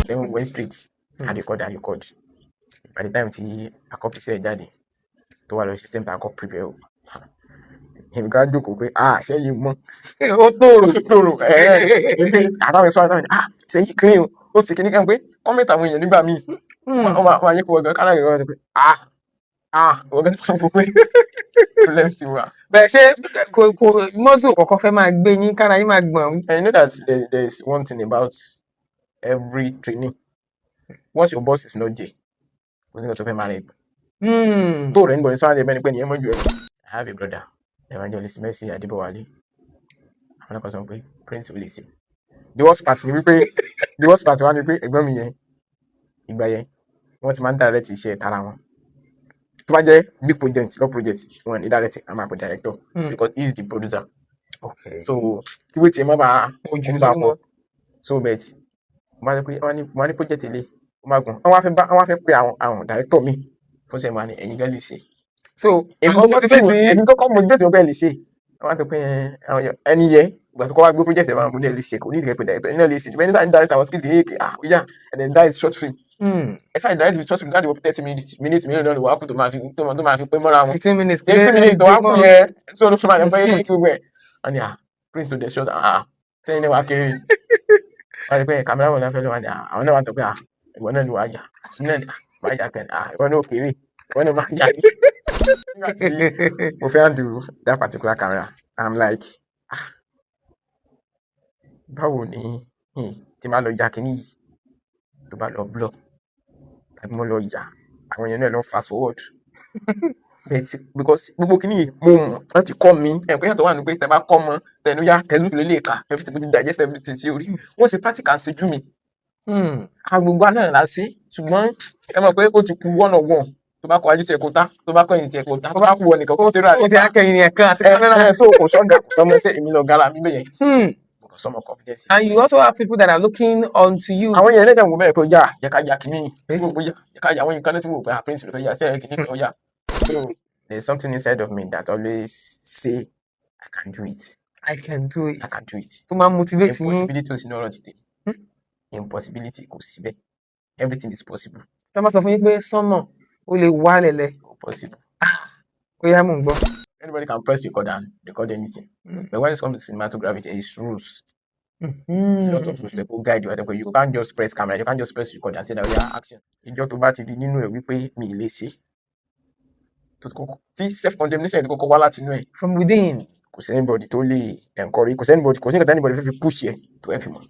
then we went straight. I record. By the time tí a copy sí ẹ̀ jáde tó wà lórí system tá a kọ́ preview èmi ká jókòó pé ṣé yìí mọ́ ó tòrò àtàwọn ẹ̀sọ́ àtàwọn ṣé yìí clean o ó sì kíní kan pé comment àwọn èèyàn nígbà míì wọ́n máa yẹ kó wọ́n gan kálá ìrọ̀ ẹ̀ pé wọ́n gan tó pé problem ti wà. bẹ́ẹ̀ ṣé kò mọ́tò kọ̀ọ̀kan fẹ́ máa gbé yín kára yín máa gbọ̀n. I know that there is one thing about every training. Once your boss is not there, kò ní kò tó fẹ́ máa rẹ̀ tó rẹ̀ níbo ní sọ́wọ́n àdébẹ́ni pé nìyẹn mọ́jú ẹ̀. I have a brother, Evangelist Mercy Adébọ̀wálé. Àwọn ọkọ̀ sọ pé Prince ò lè ṣe. The worst part wá ni pé ẹ̀gbọ́n mi yẹn ìgbà yẹn wọ́n ti máa ń direct iṣẹ́ tara wọn. Tó bá jẹ́ big project lọ project wọn ní direct a máa pè director because he is the producer. Okay. So kí wọ́n ti máa bá ojú bá pọ̀. So bet wọ́n á pé wọ́n á ní project ilé wọ́n máa gùn wọ́n á fẹ́ pé àwọn director mi fún sẹ́yìn wọn ni ẹ̀yin gan lè ṣe. So èmi kọ́kọ́ motivate wọn pé ẹ lè ṣe wọ́n á tó pé ẹni yẹ ìgbà tó kọ́ wá gbé project ẹ̀ máa mú ní ẹ lè ṣe kò ní ìdíkẹ́ pé director ẹ̀yin náà lè ṣe ṣùgbọ́n ẹni sáà ń direct àwọn skill kìí kì and then that is short film. Ẹ sáà direct with short film láti wọ 30 minutes mélòó náà ló wà kú tó máa fi pé mọ́ra wọn. 15 minutes tó wá kú yẹn so ló fi máa yẹ pé kí gbogbo ẹ̀ wọ́n ní Prince to the short sẹ́yìn náà wá kéré wọ́n rí pé kàmẹ́rà wọn láfẹ́ lọ́wọ́ ni àwọn náà wá tó pé ìwọ náà ló wá yà náà ni máa yà kẹ́ni ìwọ náà ò kéré ìwọ náà máa yà ní. Nígbà tí mo fẹ́ do that particular camera I'm like báwo ni tí máa lọ ya kíní yìí tó bá lọ blọ tàbí mo lọ yà àwọn èèyàn náà lọ fast forward because gbogbo kíní yìí mo mọ̀ wọ́n ti kọ́ mi ẹ̀kọ́ yàtọ̀ wà ní pé tẹ bá kọ́ mọ tẹnu yá tẹnu lè lè kà everything to digest everything sí orí wọ́n ṣe practical ṣe jú mi. Agbègbè náà la ṣe ṣùgbọ́n ẹ mọ̀ pé ó ti ku one on one tó bá kọ ajú tiẹ̀ kó tá tó bá kọ ẹ̀yìn tiẹ̀ kó tá tó bá kú wọ nìkan kó tẹ́lẹ̀ àdé. ó ti akẹ́yìn ẹ̀kan àti kámẹ́rà. So kò sọ́gà kò sọ́mọ ẹsẹ̀ èmi lọ gara mi bẹ́yẹn. Kò sọ́mọ confidence. And you also have people that are looking onto you. Àwọn èèyàn lẹ́gàn wò bẹ́ẹ̀ pé yà ká yà kìíní yà ká yà àwọn nǹkan tí wò pé Prince ló fẹ́ yà sẹ́yìn kìíní kan yà. So there's something inside of me that always say I can do it. I can do it. I can do it. tó máa motivate yín. Impossibility ò sí ní ọ̀rọ̀ títẹ̀. Impossibility kò síbẹ̀. Everything is possible. tó máa sọ fún yín pé sánmọ̀ ó lè wá lẹ̀lẹ̀. Possible. ó yá mò ń gbọ́. Anybody can press record and record anything. But when it comes to cinematography, there is rules. A lot of rules that will guide you. You can't just press camera. You can't just press record and say that we are action. Ìjọ tó bá ti di nínú ẹ̀ wípé mi ì lè ṣe. Tí self condemnation ti kọ́kọ́ wá láti inú ẹ̀. From within. Kò sí anybody tó lè encourage. Kò sí nǹkan tí anybody fẹ́ fi push ẹ̀ tó ẹ̀ fi mọ̀.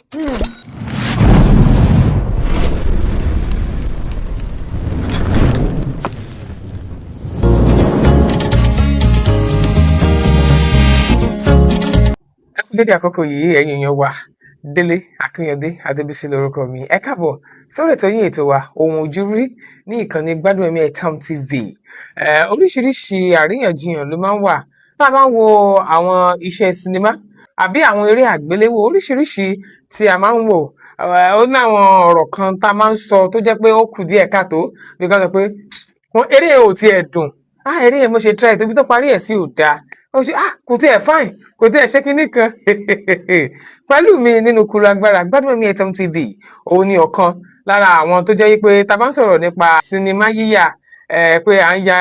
Dédé àkókò yìí ẹ̀yin èèyàn wa Délé Akínyẹdé Adébísí lórúkọ mi ẹ káàbọ̀ sórí ètò yín ètò wa Ohun Ojúrí ní ìkànnì Gbádùn Ẹ̀mí Town TV. Oríṣiríṣi àríyànjiyàn ló máa ń wà tá a bá ń wo àwọn iṣẹ́ sinimá àbí àwọn eré àgbéléwò oríṣiríṣi tí a máa ń wò. Ó ní àwọn ọ̀rọ̀ kan tá a máa ń sọ tó jẹ́ pé ó kù díẹ̀ káàtó bí ká sọ pé eré ò tiẹ̀ dùn eré yẹn mo ṣe try tóbi tó parí ẹ̀ sí ò dáa kò tí ẹ fine kò tí ẹ ṣe kinní kan pẹ̀lú mi nínú kúrò agbára Gbádùn Ẹ̀mí Town TV òun ni ọ̀kan lára àwọn tó jẹ́ pé tá bá ń sọ̀rọ̀ nípa sinimá yíyà pé à ń ya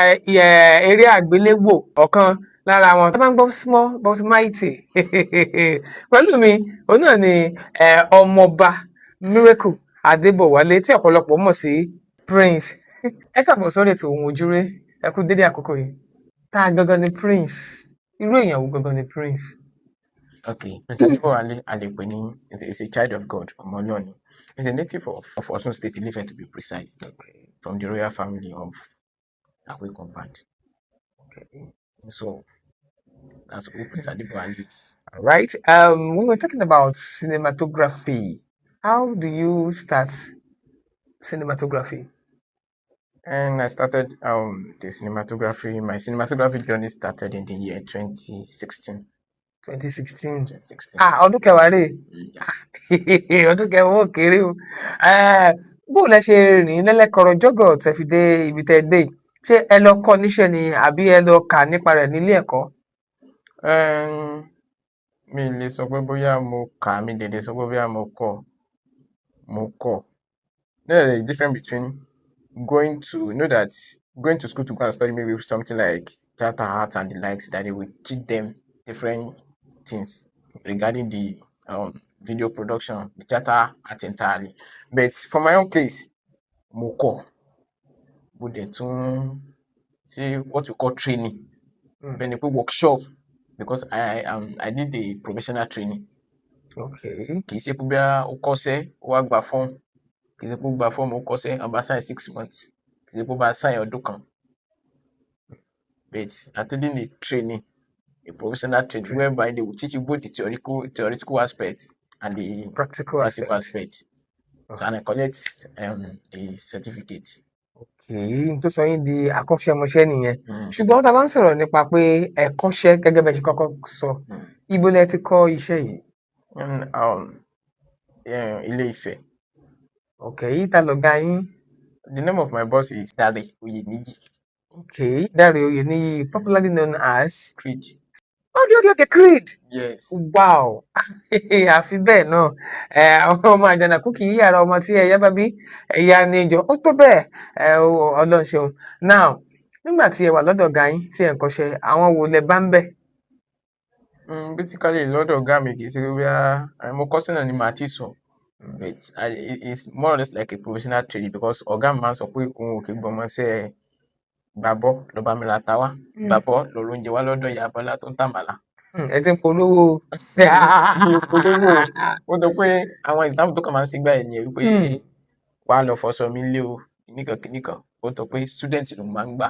eré àgbéléwò ọ̀kan lára àwọn tá bá ń gbọ́ small but mighty pẹ̀lú mi òun náà ni ọmọọba Miracle Adébọ̀wálé tí ọ̀pọ̀lọpọ̀ mọ̀ sí Prince. Ẹ káàbọ̀ sórí ètò Ohun Ojúrí ẹ kú dédé àkókò yìí tá a gangan ni Prince irú èèyàn wo gangan ni Prince. Okay, Mr. Adébọ̀wálé Alèpé is a child of God, ọmọ Ọlọ́run. He's a native of Osun State, Ilé-Ifẹ̀ to be precise, from the royal family of Akwe Compound. Okay, so that's who Prince Adébọ̀wálé is. All right. When we're talking about cinematography, how do you start cinematography? And I started my cinematography journey started in the year 2016. 2016. Ọdún kẹwàá rèé. Ọdún kẹwàá ò kéré o. Bó lẹ ṣe rìn lẹ́lẹ́kọ̀rọ̀ jọ́gọ̀ tẹ́ fi dé ibi tẹ́ dé? Ṣé ẹ lọ kọ́ níṣẹ́ ni àbí ẹ lọ kà nípa rẹ̀ nílé ẹ̀kọ́? Mi lè sọ pé bóyá mo kà, mi dẹ̀ lè sọ pé bóyá mo kọ́. There's a difference between going to school to go and study maybe something like theater arts and the likes, that they will teach them different things regarding the video production, the theater art entirely. But for my own case, mo kọ́, mo dẹ̀ tún ṣe what we call training, bẹ́ẹ̀ ni pé workshop, because I did the professional training. Okay. Kì í ṣe pé bóyá ó kọ́ṣẹ́ ó wá gba fọ́ọ̀mù, kì í ṣe pé ó gba fọ́ọ̀mù ó kọ́ṣẹ́ ó bá sign 6 months, kì í ṣe pé ó bá sign ọdún kan. But attending a training, a professional training, whereby they will teach you both the theoretical aspect and the Practical aspect. So and I collect a certificate. Okay, n tó sọ yín di akọ́ṣẹ́mọṣẹ́ nìyẹn. Ṣùgbọ́n tá a bá ń sọ̀rọ̀ nípa pé ẹ kọ́ṣẹ́ gẹ́gẹ́ bẹ́ẹ̀ ṣe kọ́kọ́ sọ, ibo lẹ ti kọ́ iṣẹ́ yìí? Ilé Ifẹ̀. Okay, ta lọ̀gá yín? The name of my boss is Dare Oyèníyì. Okay, Dare Oyèníyì, popularly known as Creed. Okay, Creed. Yes. Wow. Àfi bẹ́ẹ̀ náà, ọmọ àjànàkú kì í yàrá ọmọ tí ẹyẹ bá bí, ẹ̀yà ni ìjọ, ó tó bẹ́ẹ̀, Ọlọ́run ṣeun. Now, nígbà tí ẹ wà lọ́dọ̀ ọ̀gá yín tí ẹ ń kọ́ṣẹ́, àwọn wo lẹ bá ń bẹ̀? Basically lọ́dọ̀ ọ̀gá mi kì í ṣe pé bóyá mo kọ́ṣẹ́ náà ni màá ti sọ, but it's more or less like a professional training, because ọ̀gá mi máa ń sọ pé òun ò kí gbọmọṣẹ́ gbàbọ́ lọ bá mi ra ta wá, gbàbọ́ lọ lóúnjẹ wá lọ́dọ̀ ìyá Bọ́lá tó ń tàmàlà. Ẹ ti ń polówó. Ó sọ pé àwọn example tó kàn máa ń ṣe gbà ẹ̀ nìyẹn wípé wàá lọ fọṣọ mi nílé o, kìnnìkan. Ó sọ pé student ló máa ń gbà.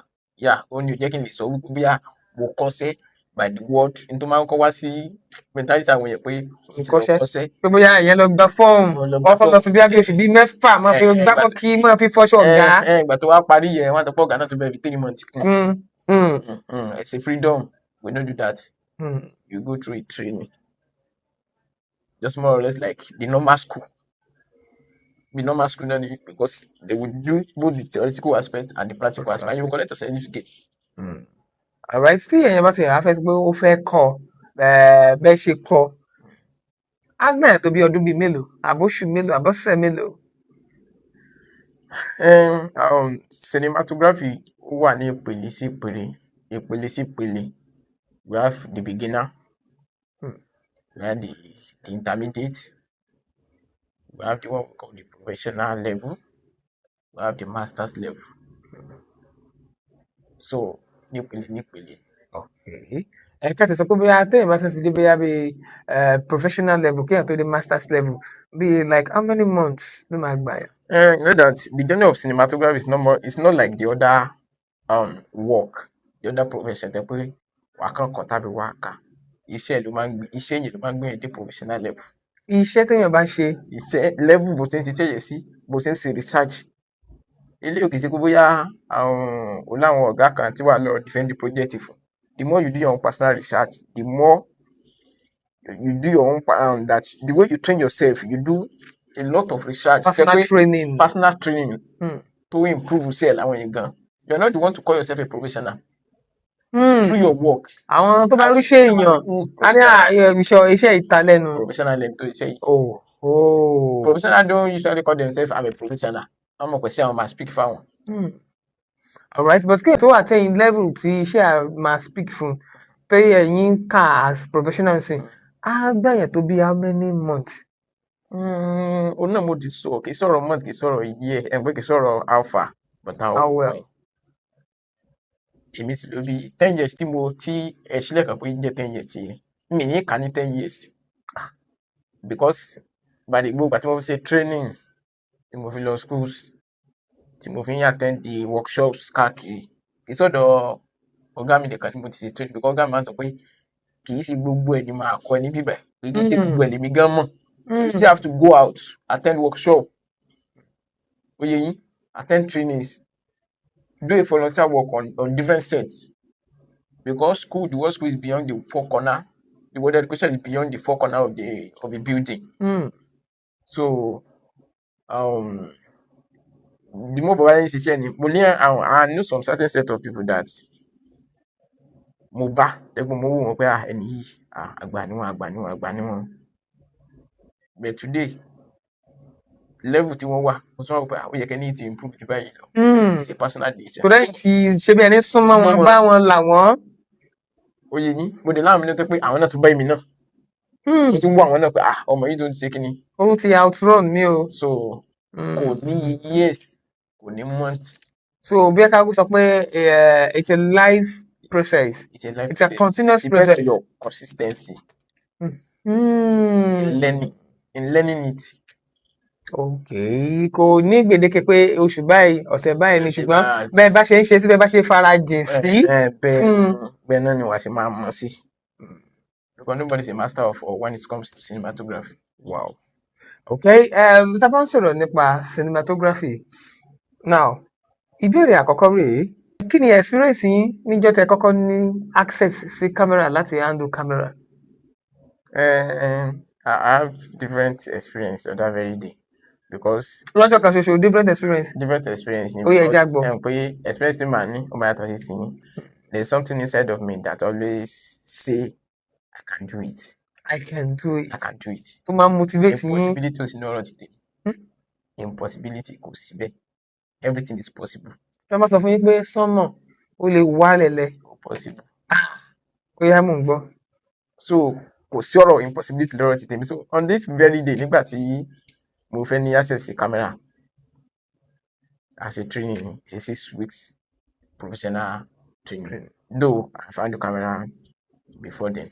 Ó ní ò jẹ́ kí n lè sọ wípé bóyá mo kọ́ṣẹ́ by the word, n tó máa ń kọ́ wá sí mentality àwọn èèyàn pé kọ́ṣẹ́. Pé bóyá ìyẹn lọ gba fọ́ọ̀mù, ọkọ̀ lọ fi bí oṣù bíi 6 máa fi gbákọ́ kí máa fi fọṣọ ọ̀gá. Ìgbà tó wá parí yẹn, wọ́n á sọ pé ọ̀gá náà tó bẹ̀rẹ̀ fi 3 months kún. It's a freedom. We don't do that. You go through a training. Just more or less like the normal school. The normal school, because they will do both the theoretical aspect and the practical aspect, and you will collect your certificate. Alright, tí èèyàn bá ti yàn á fẹ́ sọ pé ó fẹ́ kọ́ bẹ́ẹ̀ ṣe kọ́, á gbà yàn tó bí ọdún bíi mélòó, àbóṣù mélòó, àbọ́sẹ̀ mélòó? Cinematography wà ní ìpele sí ìpele. We have the beginner, we have the intermediate, we have the one we call the professional level, we have the master's level. So nípele. Okay. Ká ti sọ pé bóyá téèyàn bá fẹ́ fi dé bóyá bíi professional level kéèyàn tó dé master's level, bíi like how many months ló máa gbà yàn? You know that the journey of cinematography is not like the other work, the other profession tẹ́ pé wà á kàn kọ́ tàbí wà á kà. Iṣẹ́ yẹn ló máa ń gbé yẹn dé professional level. Iṣẹ́ téèyàn bá ṣe. Iṣẹ́ level bó ṣe ń ṣiṣẹ́ yẹn sí, bó ṣe ń ṣe research. Eléyìí kì í ṣe pé bóyá o láwọn ọ̀gá kan tí wàá lọ defend the project fún. The more you do your own personal research, the more you do your own that the way you train yourself, you do a lot of research. Personal training. To improve yourself àwọn yẹn gan. You are not the one to call yourself a professional. Through your work. Àwọn tó bá rí iṣẹ́ èèyàn, á ní iṣẹ́ ìta lẹ́nu. Professional lẹ́nu tó iṣẹ́ yìí. Professional don't usually call themselves I'm a professional. Wọ́n mọ̀ pé sí àwọn máa speak fáwọn. Alright, but kéèyàn tó wà tẹ́yìn level tí iṣẹ́ máa speak fún, pé ẹ̀yin kà as professional sí, á gbà yàn tó bí how many months? Òun náà mo ti sọ, kì í sọ̀rọ̀ month, kì í sọ̀rọ̀ year, pé kì í sọ̀rọ̀ how far, but how well. Èmi sì ló bí 10 years tí ẹ sílẹ̀ kan pé jẹ́ 10 years yẹn, mi ní kà ní 10 years. Because gbogbo àti mo fi ṣe training, tí mo fi lọ schools, tí mo fi ń attend the workshops káàkiri, kì í sọ̀dọ̀ ọ̀gá mi nìkan ni mo ti ṣe training, because ọ̀gá mi máa ń sọ pé kì í ṣe gbogbo ẹ̀ ni màá kọ́ ní bíbẹ̀, kì í ṣe gbogbo ẹ̀ lèmi gan mọ̀. You still have to go out, attend workshop, oyè yín, attend trainings, do a volunteer work on different sets, because the word school is beyond the 4 corner. The word education is beyond the 4 corner of the building. So the more bàbá yẹn ṣiṣẹ́ ni mo ní I know some certain set of people that mo bá tẹ́gbọ́n mo wò wọ́n pé ẹni yìí àgbà ni wọ́n. But today level tí wọ́n wà mo tún wá wò pé ó yẹ kẹ́ ní ti improve jù báyìí lọ it's a personal decision. torí ẹ̀yin ti ṣe bí ẹni súnmọ́ wọn bá wọn là wọ́n. ó yé yín mo dé láwọn mi náà tó pé àwọn náà tún bá èmi náà mo tún wọ àwọn náà pé ọmọ yìí tó ń ṣe kíni. ó ti outrun mi o. so kò ní years kò ní months. so bí ẹ ká sọ pé it's a life process. It's a continuous process. Depends on your consistency. In learning it. Okay, kò ní gbèdéke pé oṣù báyìí ọ̀sẹ̀ báyìí ni ṣùgbọ́n bẹ́ẹ̀ bá ṣe ń ṣe sí bẹ́ẹ̀ bá ṣe farajìn sí. bẹ́ẹ̀ náà ni wàá ṣe máa mọ̀ sí. Because nobody is a master of all when it comes to cinematography. Wow. Okay, tá a bá ń sọ̀rọ̀ nípa cinematography now ìbéèrè àkọ́kọ́ rèé kí ni experience yín níjọ́ tẹ́ kọ́kọ́ ní access sí camera láti handle camera? I have different experience on that very day because. lọ́jọ́ kan ṣoṣo different experience. Ni ó yẹ ẹja gbọ́. pé experience tí màá ní ó máa yàtọ̀ sí tiyín. There is something inside of me that always say I can do it. I can do it. tó máa motivate yín. Impossibility ò sí ní ọ̀rọ̀ títì. Impossibility kò sí bẹ́ẹ̀. Everything is possible. tí wọ́n bá sọ fún yín pé sánmọ̀ ó lè wá lẹ̀lẹ̀. Possible. ó yá mò ń gbọ́. So kò sí ọ̀rọ̀ impossibility lọ́rọ̀ títì mi. So on this very day nígbà tí mo fẹ́ ní access sí camera as a training it's a 6 weeks professional training. Though I found the camera before then.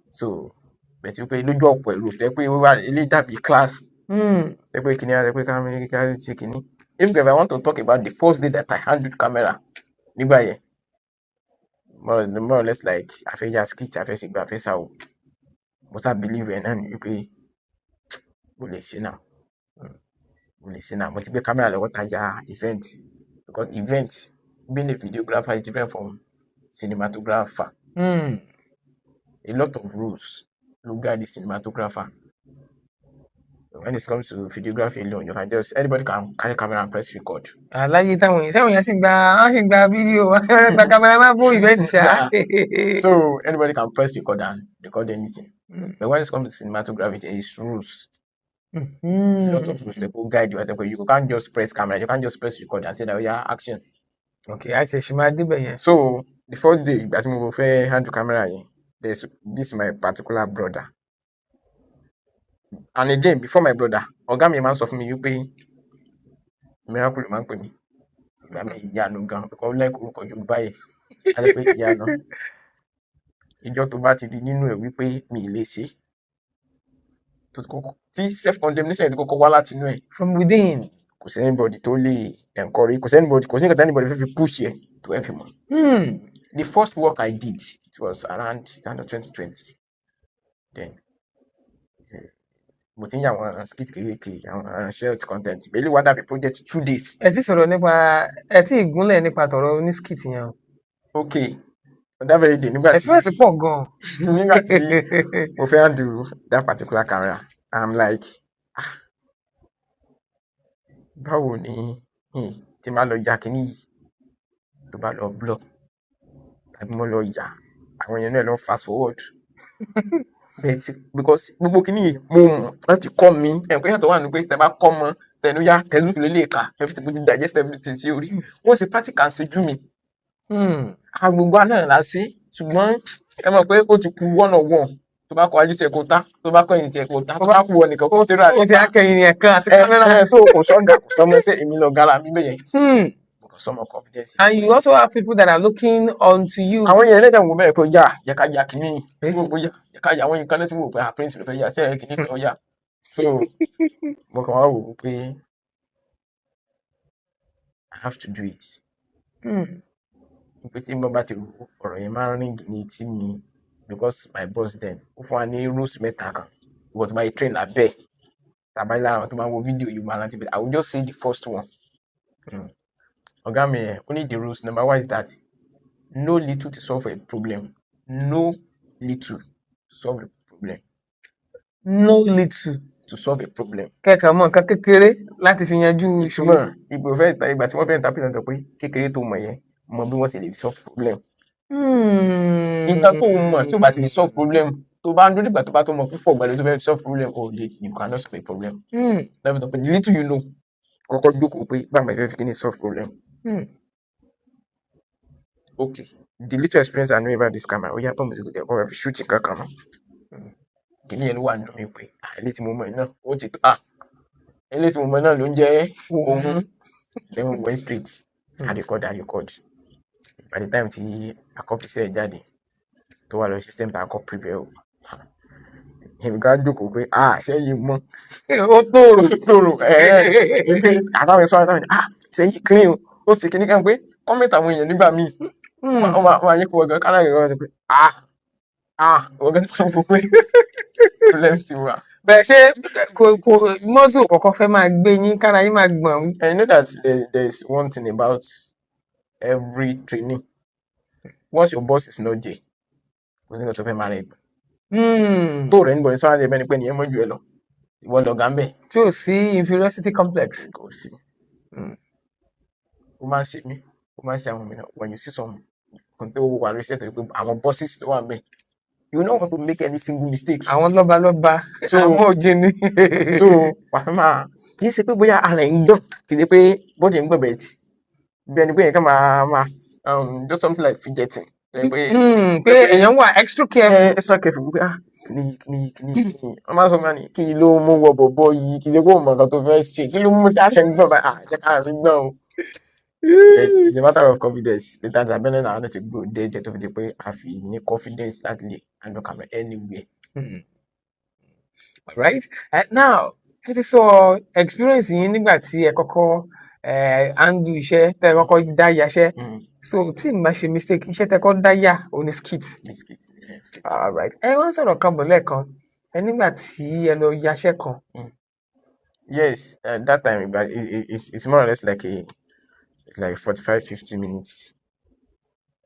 So bẹ̀tí pé lójú ọ̀pọ̀ ẹ̀rù tẹ́ pé wíwá ilé dàbí class. Tẹ́ pé kìnìún àti pé kámi ṣe kìnìún. If I want to talk about the first day that I handled camera nígbà yẹn more or less like àfẹ́jà skit àfẹ́sìgbà àfẹ́sàwò mo sá believe ẹ̀ náà ni pé mo lè ṣe náà mo ti gbé camera lọ́wọ́ tá ya event because event being a videographer is different from cinematographer. A lot of rules to guide the cinematographer. When it comes to videography alone, you can anybody can carry camera and press record. Láyé táwọn èèyàn sì gba fídíò gba camera máa fún event ṣá. So anybody can press record and record anything. But when it comes to cinematography, there is rules. A lot of rules that will guide you. You can't just press camera, you can't just press record and say that action. Okay, àti ẹ̀ṣin máa débẹ̀ yẹn. So the first day that mo fẹ́ handle camera yẹn, this my particular brother. And again, before my brother, ọ̀gá mi máa ń sọ fún mi wípé miracle máa ń pè mí. Ìgbà mi ìyanu gan, because ó lẹ́kọ̀ọ́ orúkọ Yorùbá yìí. A lè pé ìyanu. Ìjọ tó bá ti rí nínú ẹ̀ wípé mi ì lè ṣe. Tí self-condemnation ti kọ́kọ́ wá láti inú ẹ̀. From within. Kò sí anybody tó lè encourage, kò sí nǹkan tí anybody fẹ́ fi push ẹ̀ to help him. The first work I did, it was around 2020. Then, mo ti ń yà àwọn skit kéékèèké àwọn shared content èyí wá dàbí project 2 days. ẹ ti sọ̀rọ̀ nípa ẹ ti ìgúnlẹ̀ nípa tọ̀rọ̀ ní skit yẹn o. Okay, on that very day nígbà tí express pọ̀ gan. nígbà tí mo fẹ́ handle that particular camera I'm like báwo ni tí máa lọ ya kíní yìí tó bá lọ blur tàbí mo lọ yà àwọn yẹn náà lọ fast forward. Because gbogbo kìíní mo mọ̀ láti kọ́ mi ẹ̀kọ́ yàtọ̀ wà ní pé tẹ bá kọ́ mọ tẹnu yá tẹnu lè lè kà everything mo ti digest everything sí orí wọ́n ṣe practical ṣe jú mi. Agbègbè náà la ṣe ṣùgbọ́n ẹ mọ̀ pé ó ti ku one on one tó bá kọ ajú tiẹ̀ kó tá tó bá kọ ẹ̀yìn tiẹ̀ kó tá tó bá kú ọ nìkan kó tẹ́lẹ̀ àlẹ́. ó ti akẹ́yìn yẹn kan àti kámẹ́rà. So kò sọ́gà kò sọ́mọ ṣe èmi lọ gara mi bẹ́yẹn. Some confidence. And you also have people that are looking onto you. Àwọn yẹn lẹ́dẹ̀ wò bẹ́ẹ̀ pé yà ká yà kìíní gbogbo yà ká yà àwọn nǹkan lẹ́tí wò pé prince ló fẹ́ yà sẹ́yìn kìíní tó yà. So mo kàn wá wò ó pé I have to do it. Pé tí mo bá ti wò ọ̀rọ̀ yẹn máa ń rìn ní etí mi because my boss then ó fún wa ní rules mẹ́ta kan ìwọ̀n tó bá yẹ train abẹ́ tàbí lára tó máa wo fídíò yìí máa rántí bẹ́ẹ̀ I will just say the first one. Ọ̀gá mi only the rules. Number 1 is that no little to solve a problem. No little to solve a problem. No little to solve a problem. Kẹ́kọ̀ọ́ mọ̀ nǹkan kékeré láti fi yanjú ìṣòro. Ìgbà tí wọ́n fẹ́ interpret náà sọ pé kékeré tó mọ̀ yẹn mọ bí wọ́n ṣe lè solve problem. Nǹkan tó mọ̀ tí ó bá ti lè solve problem tó bá ń dúró dìgbà tó bá tó mọ púpọ̀ gbàdúrà tó fẹ́ solve problem you cannot solve a problem. lẹ́yìn tó pé the little you know kọ́kọ́ jókòó pé báwo ni ẹ fẹ́ fi kíni solve problem. Okay, the little experience I know about this camera ó yá bọ́ mi tó kọ́ ẹ fi shooting kankan mọ́ kìíní yẹn ló wà nínú mi pé ilé tí mo mọ̀ náà ó ti tó ilé tí mo mọ̀ náà ló ń jẹ́ ohun. Then we went straight I record by the time tí àkọ́fíìsì ẹ̀ jáde tó wà lórí system tá a kọ́ preview èmi ká jókòó pé sẹ́yìn mọ́ ó tòrò àtàwọn ẹ̀sọ́ àtàwọn sẹ́yìn clean ó sì kíní kan pé comment àwọn èèyàn nígbà míì wọ́n máa yẹ kó wọ́gán kálá ìrọ̀ ẹ̀ pé wọ́gán tó fún pé problem ti wà. bẹ́ẹ̀ ṣé kò mọ́tò kọ̀ọ̀kan fẹ́ máa gbé yín kára yín máa gbọ̀n. I know that there is one thing about every training once your boss is not there kò ní kò tó fẹ́ máa rẹ̀ tó rẹ̀ níbo ní sọ́ra rẹ̀ bẹ́ẹ̀ ni pé nìyẹn mọ́ ju ẹ lọ ìwọ lọ̀gá ń bẹ̀. tí ò sí inferiority complex. kò sí ó máa ń ṣe mí ó máa ń ṣe àwọn mìíràn when you see some kò tó wà lórí iṣẹ́ tó yẹ pé àwọn bosses ló wà ń bẹ̀ you don't want to make any single mistake. àwọn lọ́balọ́ba àwọn òjìní. so wàá máa kì í ṣe pé bóyá ara ẹ̀ ń dán kì í ṣe pé bọ́dì ẹ̀ ń gbọ̀bẹ̀ tì bí ẹni pé yẹn ká máa just something like fidgeting. pé èèyàn wà extra careful. extra careful pé kìíní wọ́n máa sọ fún mi kí ló mú wọ bọ̀bọ̀ yìí kí ló kó mọ̀ nǹkan tó fẹ́ ṣe kí ló mú káfẹ́ ń gbọ̀n báyìí jẹ́ káfẹ́ ń gbọ̀n o. Yes, it's a matter of confidence. The times I've been in a good day, to the way I feel need confidence that day and look at anywhere. All right. Now, it is so experience yín nígbà tí ẹ kọ́kọ́ handle iṣẹ́ tẹ́ kọ́kọ́ dá yá iṣẹ́. So tí n bá ṣe mistake iṣẹ́ tẹ́ kọ́ dá yá òní skit. All right. Ẹ wọ́n sọ̀rọ̀ kan bọ̀ lẹ́ẹ̀kan ẹ nígbà tí ẹ lọ yá iṣẹ́ kan. Yes, that time it's more or less like it's like 45-50 minutes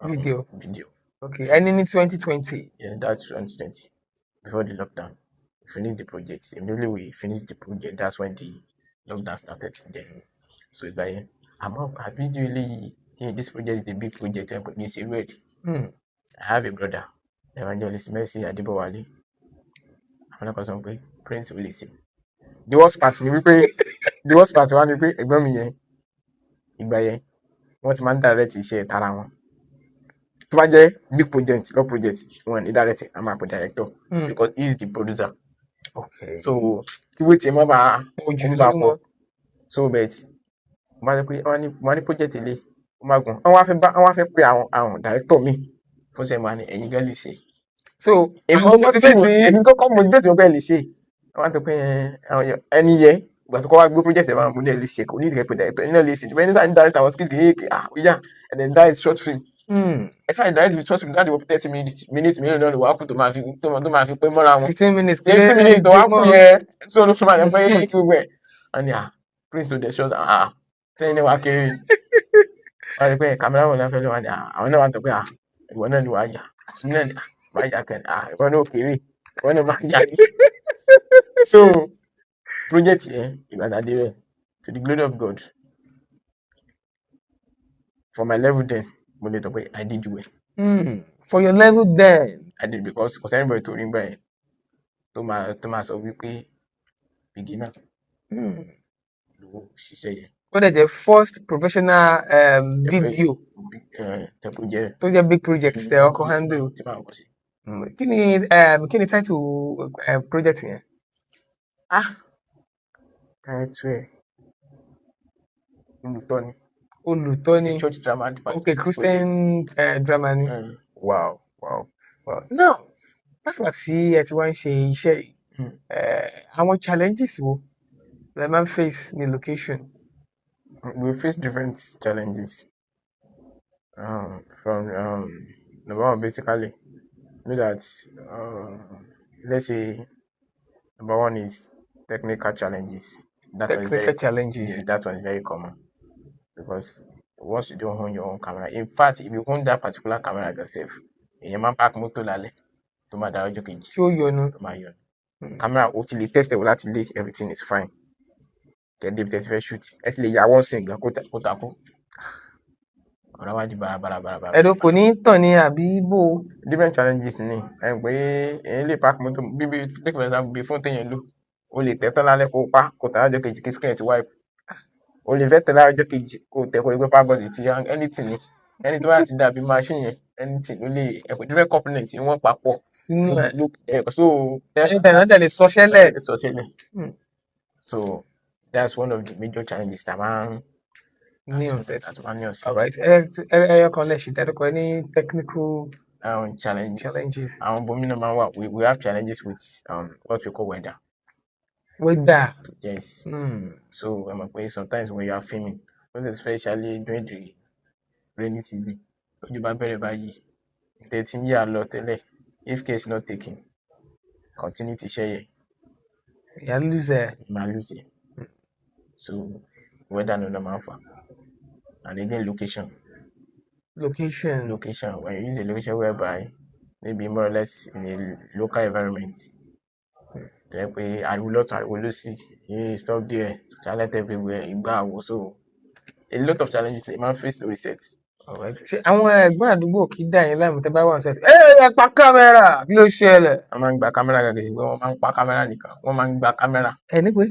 video. Okay, and in 2020. Yes, that's 2020 before the lockdown. We finished the project. Immediately we finished the project. That's when the lockdown started. Then, so it's like I really think this project is a big project. And put me ready. I have a brother, Evangelist Mercy Adibowale. I'm not going to Prince will listen. The worst part ni wípé the worst part wá ni pé ẹ̀gbọ́n mi yẹn ìgbà yẹn wọ́n ti máa ń direct iṣẹ́ tara wọn tó bá jẹ́ big project law project wọn ní direct a máa pè director because he is the producer. Okay. So kí wọ́n tiẹ̀ má bàa ojú bá pọ̀ so bet wọ́n bá jẹ́ pé wọ́n ní project ilé wọ́n máa gùn wọ́n wá fẹ́ pe àwọn director mi fún sẹ́yìn máa ní ẹ̀yin gan lè ṣe. So èmi kọ́kọ́ motivate wọn pé ẹ lè ṣe wọ́n ti pín ẹni yẹ ìgbà tó kọ́ wá gbé project ẹ̀ máa mú ní ẹ̀ lè ṣe kò ní ìdíkẹ́ pé director ẹni náà lè ṣe ṣùgbọ́n ẹni sáà ń direct àwọn skills kìí yá and then direct short film ẹ sáà ń direct short film láti wọ 30 minutes mìíràn náà lè wá kù tó máa fi pé mọ́ra wọn 15 minutes tó wá kù yẹ tí olóṣù máa yẹ pé kí gbogbo ẹ̀ wọ́n ní prince to the short sẹ́yìn ní wàá kéré wọ́n rí pé camera wọn náà fẹ́ lọ́wọ́ ni àwọn náà wà tó pé ìwọ náà ni wàá yà náà ni wàá yà kẹ́ ìwọ náà kéré ìwọ náà máa yà ní. So project Ìbàdàn dé to the glory of God for my level then mo lè tọ́ pé I did well. For your level then. I did because kò sẹ́ni bẹ̀rẹ̀ tó rí gbà yẹn tó máa sọ wípé beginner ló ṣiṣẹ́ yẹn. What is the first professional video tó jẹ́ big project tẹ ọkọ handle? Kí ni title project yẹn? Title olùtọ́ni. Olùtọ́ni. Church drama department. Okay, Christian drama ni. Wow. Now, láti wá tí ẹ ti wá ń ṣe iṣẹ́ yìí, àwọn challenges wo lẹ máa ń face ní location? We face different challenges. From number one, basically, you know that let's say number one is technical challenges. That one is very common because once you don't own your own camera, in fact, if you own that particular camera yourself, èèyàn máa ń park mọ́tò lálẹ́ tó máa dára ọjọ́ kejì. Tí ó yọnu. Tó máa yọnu. Camera ó ti lè test ẹ̀ wò láti lé everything is fine. Kẹ̀ débi tẹ́tí fẹ́ shoot ẹ ti lè yà wọ́n sìn gan kó takú. ọ̀rọ̀ wa di bàràbàrà. ẹ̀rọ kò ní tàn ní àbí bò. Different challenges ni ẹ pé èyàn lè park mọ́tò bíbí take for example bí fóònù téèyàn lò o lè tẹ̀ tán lálẹ́ kó pa kó tẹ̀ lájọ́ kejì kí screen ti wipe o lè fẹ́ tẹ̀ lájọ́ kejì kó tẹ̀ kó rí pé power button ti hang anything ni ẹni tó bá ti dàbí machine yẹn anything ló lè ẹ̀pẹ̀ different components ni wọ́n papọ̀ sínú ẹ̀ so ẹ̀rọ tẹ̀ lè sọṣẹ́lẹ̀. sọ sílẹ̀ so that's one of the major challenges tá a máa ń ní ọ̀sẹ̀. àti máa ń ní ọ̀sẹ̀. Alright, ẹyọ kan lè ṣe dárúkọ ní technical Challenges àwọn gómìnà máa ń wà we have challenges with what we call weather. weather. Yes. So ẹ mọ̀ pé sometimes when you are filming most especially during the rainy season tójú bá bẹ̀rẹ̀ báyìí ìtẹ̀tí ń yà lọ tẹ́lẹ̀ if care is not taken continue ti ṣẹ́ yẹ ìyá lùzẹ̀. you ma lose it. So weather no máa ń fà and again location when you use a location whereby maybe more or less in a local environment tó yẹ pé ariwo lọ́tún ariwo lósì you stop there challenge everywhere ìgbà àwò so a lot of challenges lè máa ń face lórí set. Alright, ṣé àwọn ẹ̀gbọ́n àdúgbò kì í dà yín láàmú tẹ́ bá wà ní set. ẹ pa kámẹ́rà kí ló ṣẹlẹ̀. wọ́n máa ń gba kámẹ́rà gẹ́gẹ́ bí wọ́n máa ń pa kámẹ́rà nìkan wọ́n máa ń gba kámẹ́rà ẹ ní pé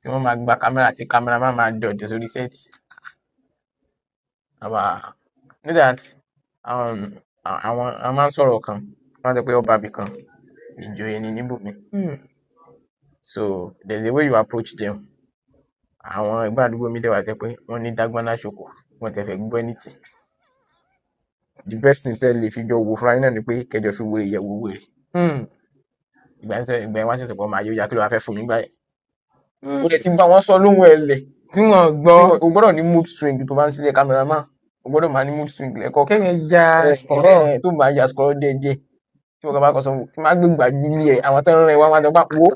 tí wọ́n máa gba kámẹ́rà tí kámẹ́rà máa dọ̀jẹ̀ sórí set. Know that àwọn a máa ń sọ̀rọ̀ kan wọ́n á sọ pé ọba ibì kan ìjòyè ni níbòmí so there's a way you approach them. Àwọn ẹ̀gbọ́n àdúgbò mi dẹ̀ wà tẹ́ pé wọ́n ní dágbọ́n láṣokò wọ́n tẹ̀ fẹ́ gbọ́ anything. The best thing tẹ́ lè fi jọ wò fúnra yín náà ni pé kẹjọ fi wèrè yẹ̀ wò wèrè. ìgbà yẹn wá ṣètò pọ̀ máa yóò yá kí ló wá fẹ́ fún mi gbà yẹn. ó lè ti bá wọn sọ lóhùn ẹ̀lẹ̀ tí wọ́n gbọ́. o gbọ́dọ̀ ní mood swing tó bá ń ṣiṣẹ́ cameraman o gbọ́dọ̀ máa ní mood swing lẹ́kọ̀ọ́ kẹ́yìn ya skọ̀rọ̀. tó máa ya skọ̀rọ̀ díẹ̀díẹ̀ tí wọ́n kàn bá kọ sọ tí máa gbé gbàjú ní ẹ̀ àwọn tó ń rìn wá wọn àtọ́gbà wo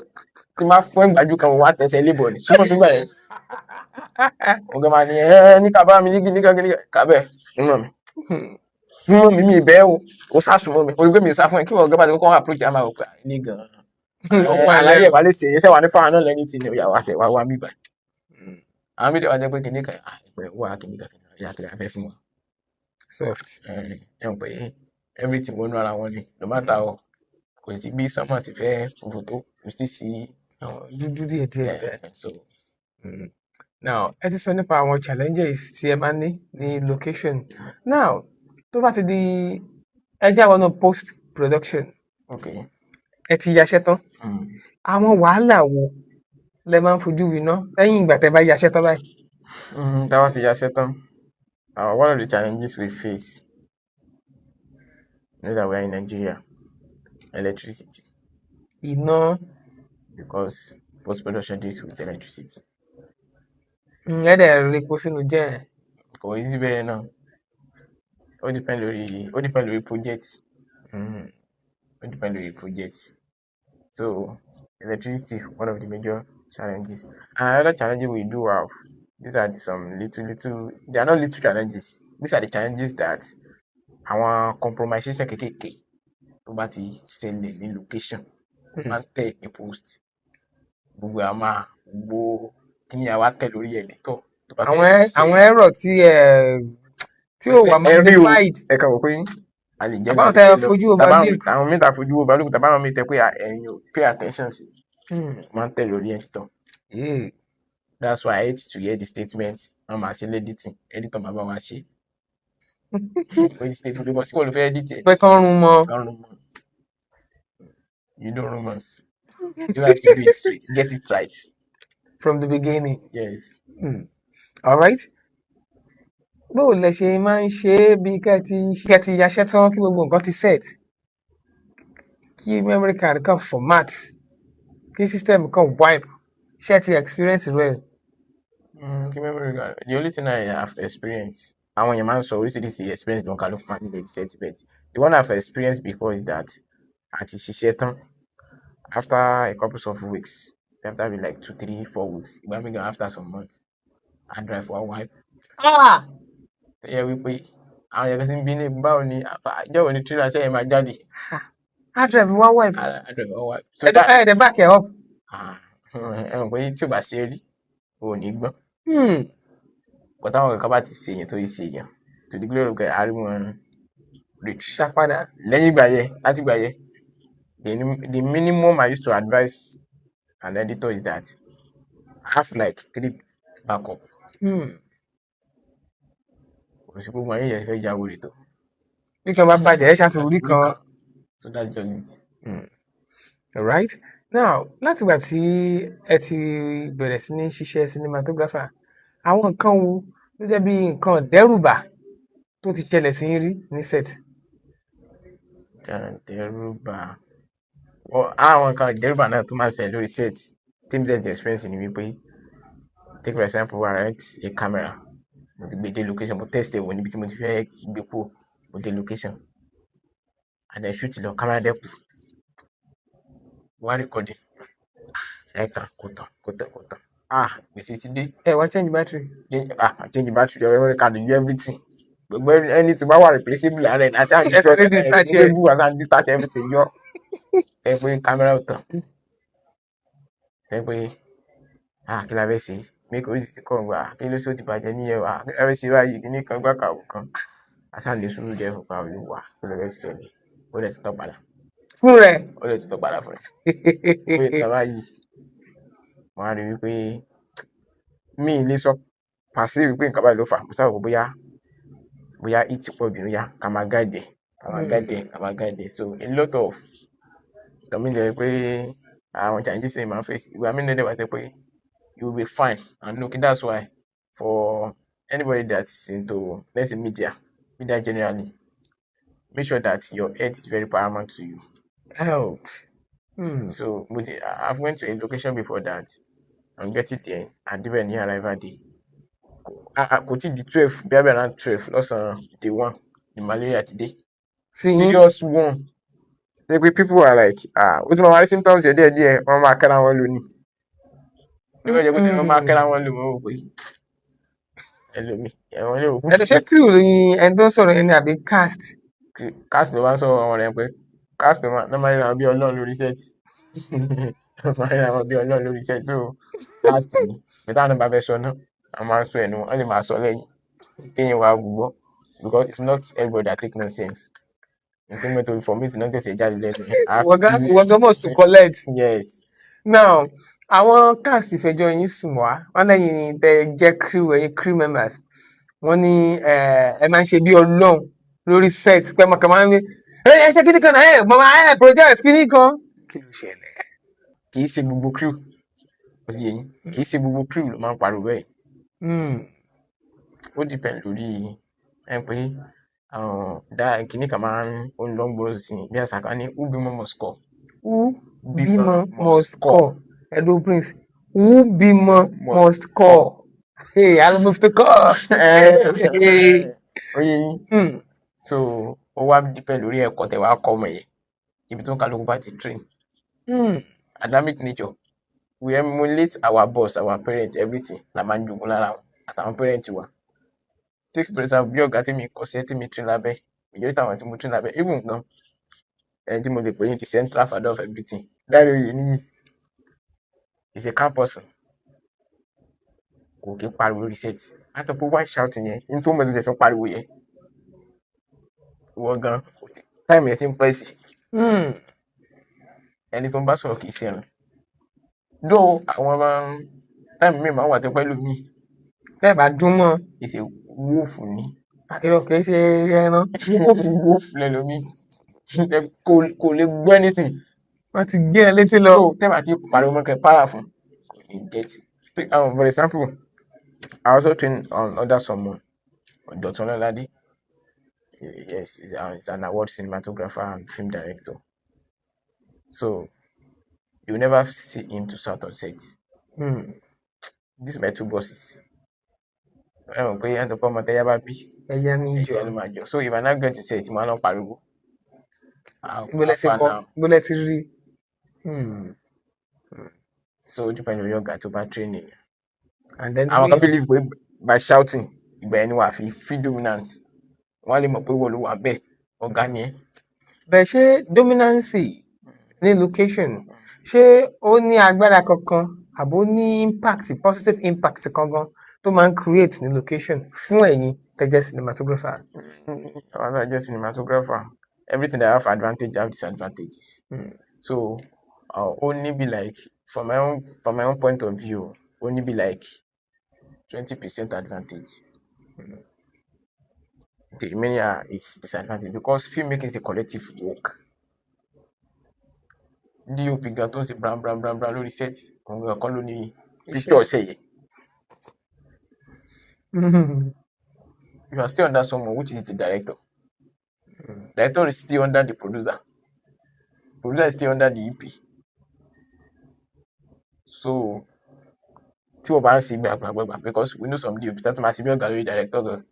tí máa fún gbàjú kan wọn á tẹ̀sẹ̀ lébọ̀ ni súnmọ́ nígbà yẹn ọ̀gá máa ní ní kàbá mi ní kàbẹ́ súnmọ́ mi mi ìbẹ́ o sá súnmọ́ mi orí pé mi sá fún ẹ kí wọ́n gbé bá ti kọ́kọ́ approach àmà òkè ní gan-an àlàyé ẹ̀ wá lè ṣe é ṣẹ́wà ní fáwọn náà lẹ́ni tí ní ìyàwó àṣẹ wá mí báyìí àwọn mídìí wá jẹ́ pé kìnìún kan ìpẹ́ wà kìnìún kan ìyá kìnìún afẹ́ fún wọn soft. ẹ mọ̀ pé everything wọnú ara wọn ni no matter how kò sí bí sánmọ̀ ti fẹ́ funfun tó kò sí sí dúdú díẹ̀. so now ẹ ti sọ nípa àwọn challenges tí ẹ máa ní location now tó bá ti di ẹjẹ́ àwọn náà post production okay ẹ ti yaṣẹ́ tán àwọn wàhálà wo lẹ máa ń fojú winá lẹ́yìn ìgbà tẹ́ bá yaṣẹ́ tán báyìí. táwa ti yaṣẹ́ tán one of the challenges we face now that we are in Nigeria electricity. Iná. because post production deals with electricity. ẹ dẹ̀ rí epo sínú jẹ́ ẹ̀. kò easy bẹ́ẹ̀ náà ó depend lórí project. Ó depend lórí project. So electricity one of the major challenges. And another challenge we do have, these are some little they are not little challenges. These are the challenges that àwọn compromisation kékèké tó bá ti ṣẹlẹ̀ ní location máa ń tẹ̀ ní post gbogbo àmà gbogbo kíní àwa tẹ̀ lórí editor. àwọn error tí ó wà magnified. ẹ kàn wò pé a lè jẹ́ àbáwọn tẹ fojú overlook. àwọn mẹ́ta fojú overlook tàbí àwọn mẹ́ta pé ẹ̀yin ò pay attention sí máa ń tẹ̀ lórí editor. That's why I hate to hear the statement wọ́n máa ṣe editing editor bàbá wa ṣe. When statement because wọ́n ló fẹ́ edit ẹ̀. pé kán rún mọ́. You don't rumors. You have to do it straight. Get it right. From the beginning. Yes. All right. Bó lẹ ṣe máa ń ṣe é bí kẹ́ ti yaṣẹ́ tán kí gbogbo nǹkan ti set. Kí memory card kan format. Kí system kan wipe. Ṣé ti experience rẹ̀? Kí memory card. The only thing I have experienced, àwọn èèyàn máa ń sọ oríṣiríṣi experience ló ń kálukú máa ń nílò set bet. The one I've experienced before is that àti ṣiṣẹ́ tán after a couple of weeks, after like 2, 3, 4 weeks, ìgbà mi gan after some months, I drive for a wipe. Tẹ́yẹ wípé àwọn èèyàn ti ń bí ní báwo ni ìjọ́ wo ni trailer ṣe yẹn máa jáde. I drive one wipe. I drive one wipe. So the back ẹ̀ up. Ẹ mọ̀ pé tí o bá ṣe rí o ò ní gbọ́n. But táwọn kankan bá ti ṣe èèyàn tó yí ṣe èèyàn to the glory of God a rí wọn reach. ṣàpadà. Lẹ́yìn ìgbà yẹn láti ìgbà yẹn the minimum I used to advise an editor is that have like 3 backup. Kò sí gbogbo ayé yẹn fẹ́ ya wèrè tó. Bí kan bá bàjẹ́ ẹ ṣàtúnrí kan. So that's just it. Alright, now látìgbà tí ẹ ti bẹ̀rẹ̀ sí ní ṣiṣẹ́ cinematographer, àwọn nǹkan wo ló jẹ́ bí nǹkan dẹ́rùbà tó ti ṣẹlẹ̀ sí yín rí ní set? Dẹ́rùbà àwọn nǹkan dẹ́rùbà náà tó máa ṣẹlẹ̀ lórí set tí mi dẹ̀ ti experience ni wípé take for example I rent a camera, mo ti gbé dé location, mo test ẹ̀ wò níbi tí mo ti fẹ́ gbé kúrò, mo dé location and then shoot lọ camera dẹ̀ kù, wọ́n á record ẹ̀ tán kò tán gbèsè ti dé. Ẹ wá change battery. Change battery ẹ can do everything, gbogbo ẹni tí wọ́n wà replaceable ààrẹ àti àti detach everything yọ ẹ pé camera ò tán ẹ pé kí la fẹ́ ṣe make oríṣiríṣi kọ̀ wá kí ló ṣó ti bàjẹ́ níyẹn wá ẹ fẹ́ ṣe báyìí kíní kan gbà kàwé kan àṣà lè sùúrù jẹ́ fún pàrọ̀ wá kí ló fẹ́ ṣẹlẹ̀ ó lè ti tọ́ padà fún rẹ̀. Ó lè ti tọ́ padà fún rẹ̀ pé tàbá yìí wọ́n á rí wípé mi ì lè sọ pàṣẹ wípé nǹkan báyìí ló fà mo sábà bóyá it pọ̀ jù níyà ká máa guide so a lot of nǹkan mi jẹ́ pé àwọn challenges ẹ̀ máa ń face ìgbà mi lẹ́dẹ̀ wá tẹ́ pé you will be fine and look that's why for anybody that's into let's say media generally, make sure that your health is very paramount to you. Health. So I've went to a location before that and get it there and even near arrival day kò tí di 12 bí abẹ́ around 12 lọ́sàn-án day 1 the malaria ti dé serious one. Ṣé pé people are like ó ti máa rí symptoms yẹn díẹ̀ wọ́n máa kẹ́ra wọn lò ní. Nígbà jẹ́ pé tí wọ́n máa kẹ́ra wọn lò wọ́n wò pé ẹlòmíì ẹ̀wọ̀n lè wò fún. Ṣé crew ni ẹni tó ń sọ̀rọ̀ yẹn ni àbí cast? Cast ló bá ń sọ̀rọ̀ àwọn rẹ̀ pé cast ló máa ríra wọn bí ọlọ́run lórí set. Máa ríra wọn bí ọlọ́run lórí set so cast ni bẹ́tà náà bá fẹ́ sọ náà a máa ń sọ ẹnu wọn lè máa sọ lẹ́yìn kéèyàn wá gbọ́ because it's not everybody that take nonsense. Nǹkan tó for me ti náà tẹ̀sẹ̀ jáde lẹ́nu. Wọ́n must to collect. Yes. Now àwọn cast ìfẹjọ́ yín sùn wá wọ́n lẹ́yìn tẹ jẹ́ crew members wọ́n ní ẹ máa ń ṣe bí ọlọ́run lórí set pé ọmọ kan máa ń gbé ẹ ṣe kíní kan náà mama project kíní kan. Kí ló ṣẹlẹ̀? Kì í ṣe gbogbo crew ó sì yẹ yín kì í ṣe gbogbo crew ló máa ń pariwo bẹ́ẹ̀. Ó depend lórí ẹ pé kíní kan máa ń lọ gbòòrò sí bí àṣàkà ní who bímọ must score. Who bímọ must score. Edo Prince who bímọ must score. Almost to call. Oye yín so ó wá depend lórí ẹ̀kọ́ tẹ́ wá kọ́ ọmọ yẹn ibi tó ń kálukú bá ti train. Adamic nature we emulate our boss our parents everything la máa ń jogún lára wọn àtàwọn parents wa. Take for example bí ọ̀gá tèmi kọ́ sí tèmi train lábẹ́ majority àwọn tí mo train lábẹ́ even gan ẹni tí mo lè pè ní the central father of everything Dáre Oyèníyì is a calm person kò kí pariwo lórí set àti pé why shouting yẹn ní tó mọ̀ tó ṣe fẹ́ pariwo yẹn ìwọ gan time yẹn ti ń pẹ́ sí ẹni tó ń bá sọ̀rọ̀ kì í ṣe ẹran dó àwọn time mi máa wà tó pẹ́ lómi bẹ́ẹ̀ bá dún mọ́ ìṣe wóòfù ni irọ́ kìí ṣe ẹran wóòfù lẹ́lómi kò lè gbọ́ anything wọ́n ti gé ẹ létí lọ. tẹ́lẹ̀ àti pariwo mọ́kẹ́ para fún kò ní get for example I also train under someone Dr. Ọlọ́ládé. Yes, he's an award cinematographer and film director. So you will never see him to shout on set. These are my two bosses. Pé ẹni tó pọ̀ mọ́ tẹ́yà bá bí ẹ̀yà ní ìjọ ẹ̀yà ló máa jọ. So if I now get to set mo á lọ pariwo. Gbọ́lẹ̀ ti rí. So ó depend on your guy tó bá training. And then àwọn kan believe pé by shouting ìgbà ẹni wà fi feel dominant wọ́n lè mọ̀ pé wọ́n ló wà bẹ́ẹ̀ ọ̀gá ni ẹ́. Bẹ́ẹ̀ ṣé dominancy ní location ṣé ó ní agbára kankan àbó ní impact positive impact kan gan tó máa ń create ní location fún ẹ̀yin tẹ́jẹ́ cinematographer. Àwọn àjẹ́ cinematographer, everything that have advantage have disadvantages. So only be like from my own point of view, only be like 20% advantage. The remaining is disadvantage because filmmaking is a collective work. DOP gan tó ń ṣe brown lórí set òun gan kan ló ní picture ṣe yẹ. You are still under someone which is the director. Director is still under the producer. Producer is still under the EP. So tí wọ́n bá ń ṣe gbàgbàgbàgbà because we know some DOP that máa ṣe bí ọ̀gá lórí director gan.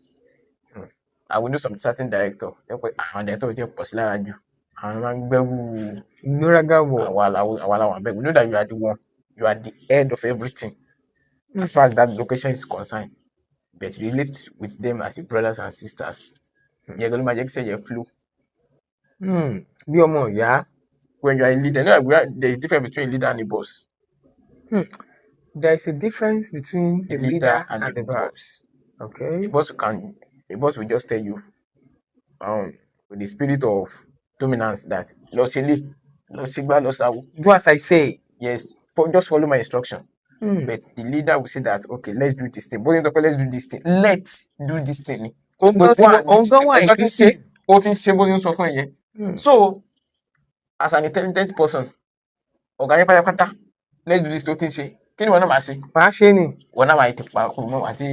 And we know some certain director àwọn director jẹ́ pọ̀ sí lára jù. Àwọn máa ń gbẹ́rù ìgbéraga wọ̀. àwa làwọn abeg. We know that you are the one, you are the head of everything as far as that location is concerned. But relate with them as brothers and sisters. Yẹ gan ló máa jẹ́ kí iṣẹ́ yẹn flow. Bí ọmọ ìyá. When you are a leader, there is a difference between a leader and a boss. There is a difference between a leader and a boss. Okay. A boss will just tell you with the spirit of dominance that do as I say. Yes, just follow my instruction. But the leader will say that okay, let's do this thing. Let's do this thing. Let's do this thing. So as an intelligent person, let's do this thing. Kí ni wọ́n náà máa ṣe? Màá ṣe ni. Wọ́n náà máa tètè pa kò mọ́ àti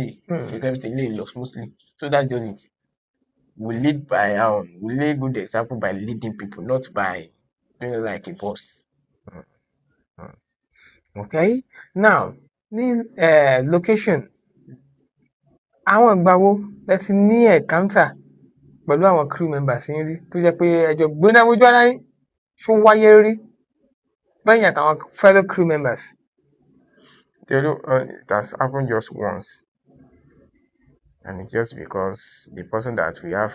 ṣe everything lè lọ smoothly. So that's just it. We lead by we lay good example by leading people, not by doing it like a boss. Okay. Now, ní location, àwọn ìgbà wo lẹ ti ní encounter pẹ̀lú àwọn crew members yín rí tó jẹ́ pé ẹjọ́ gbóná wojú ara yín ṣó ń wáyé rí bẹ́yìn àtàwọn fellow crew members? It has happened just once. And it's just because the person that we have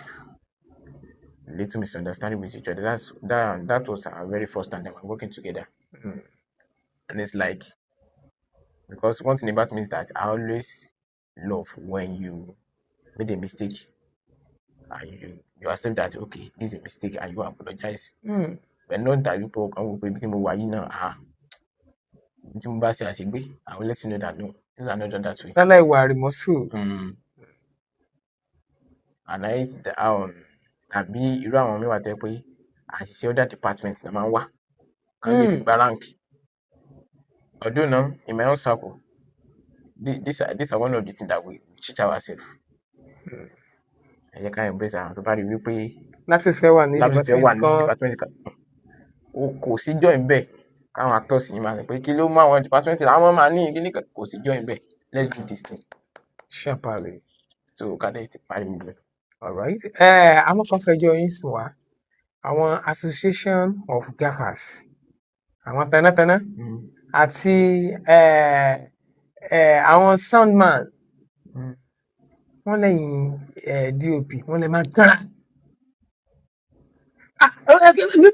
little misunderstanding with each other. That was our very first time that we were working together. And it's like, because one thing about me is that I always love when you made a mistake and you accept that okay, this is a mistake and you apologize. But not that people can work with I will let you know that no, this is not done that way. That's like we are remorseful. And I tàbí irú àwọn mẹ́wàá tẹ́ pé àṣìṣe other departments la máa ń wá kan lè fi gba rank. Although now in my own circle, these are one of the things that we teach ourselves. Ẹ jẹ́ ká embrace àwọn tó bá rí wípé láti fẹ́ wà ní department kan kò sí join bẹ́ẹ̀ káwọn actors yìí máa ní pé kí ló mú àwọn department làwọn máa ní kíní kan kò sí join bẹ́ẹ̀. Let's do this thing sharply. So ká lè ti parí mi bẹ́ẹ̀. Alright. Àwọn kan fẹjọ́ yín sùn wá. Àwọn Association of Gaffers. Àwọn fẹ́nẹ́fẹ́nẹ́. Àti àwọn soundman. Wọ́n lẹ́yìn DOP. Wọ́n lè máa tán.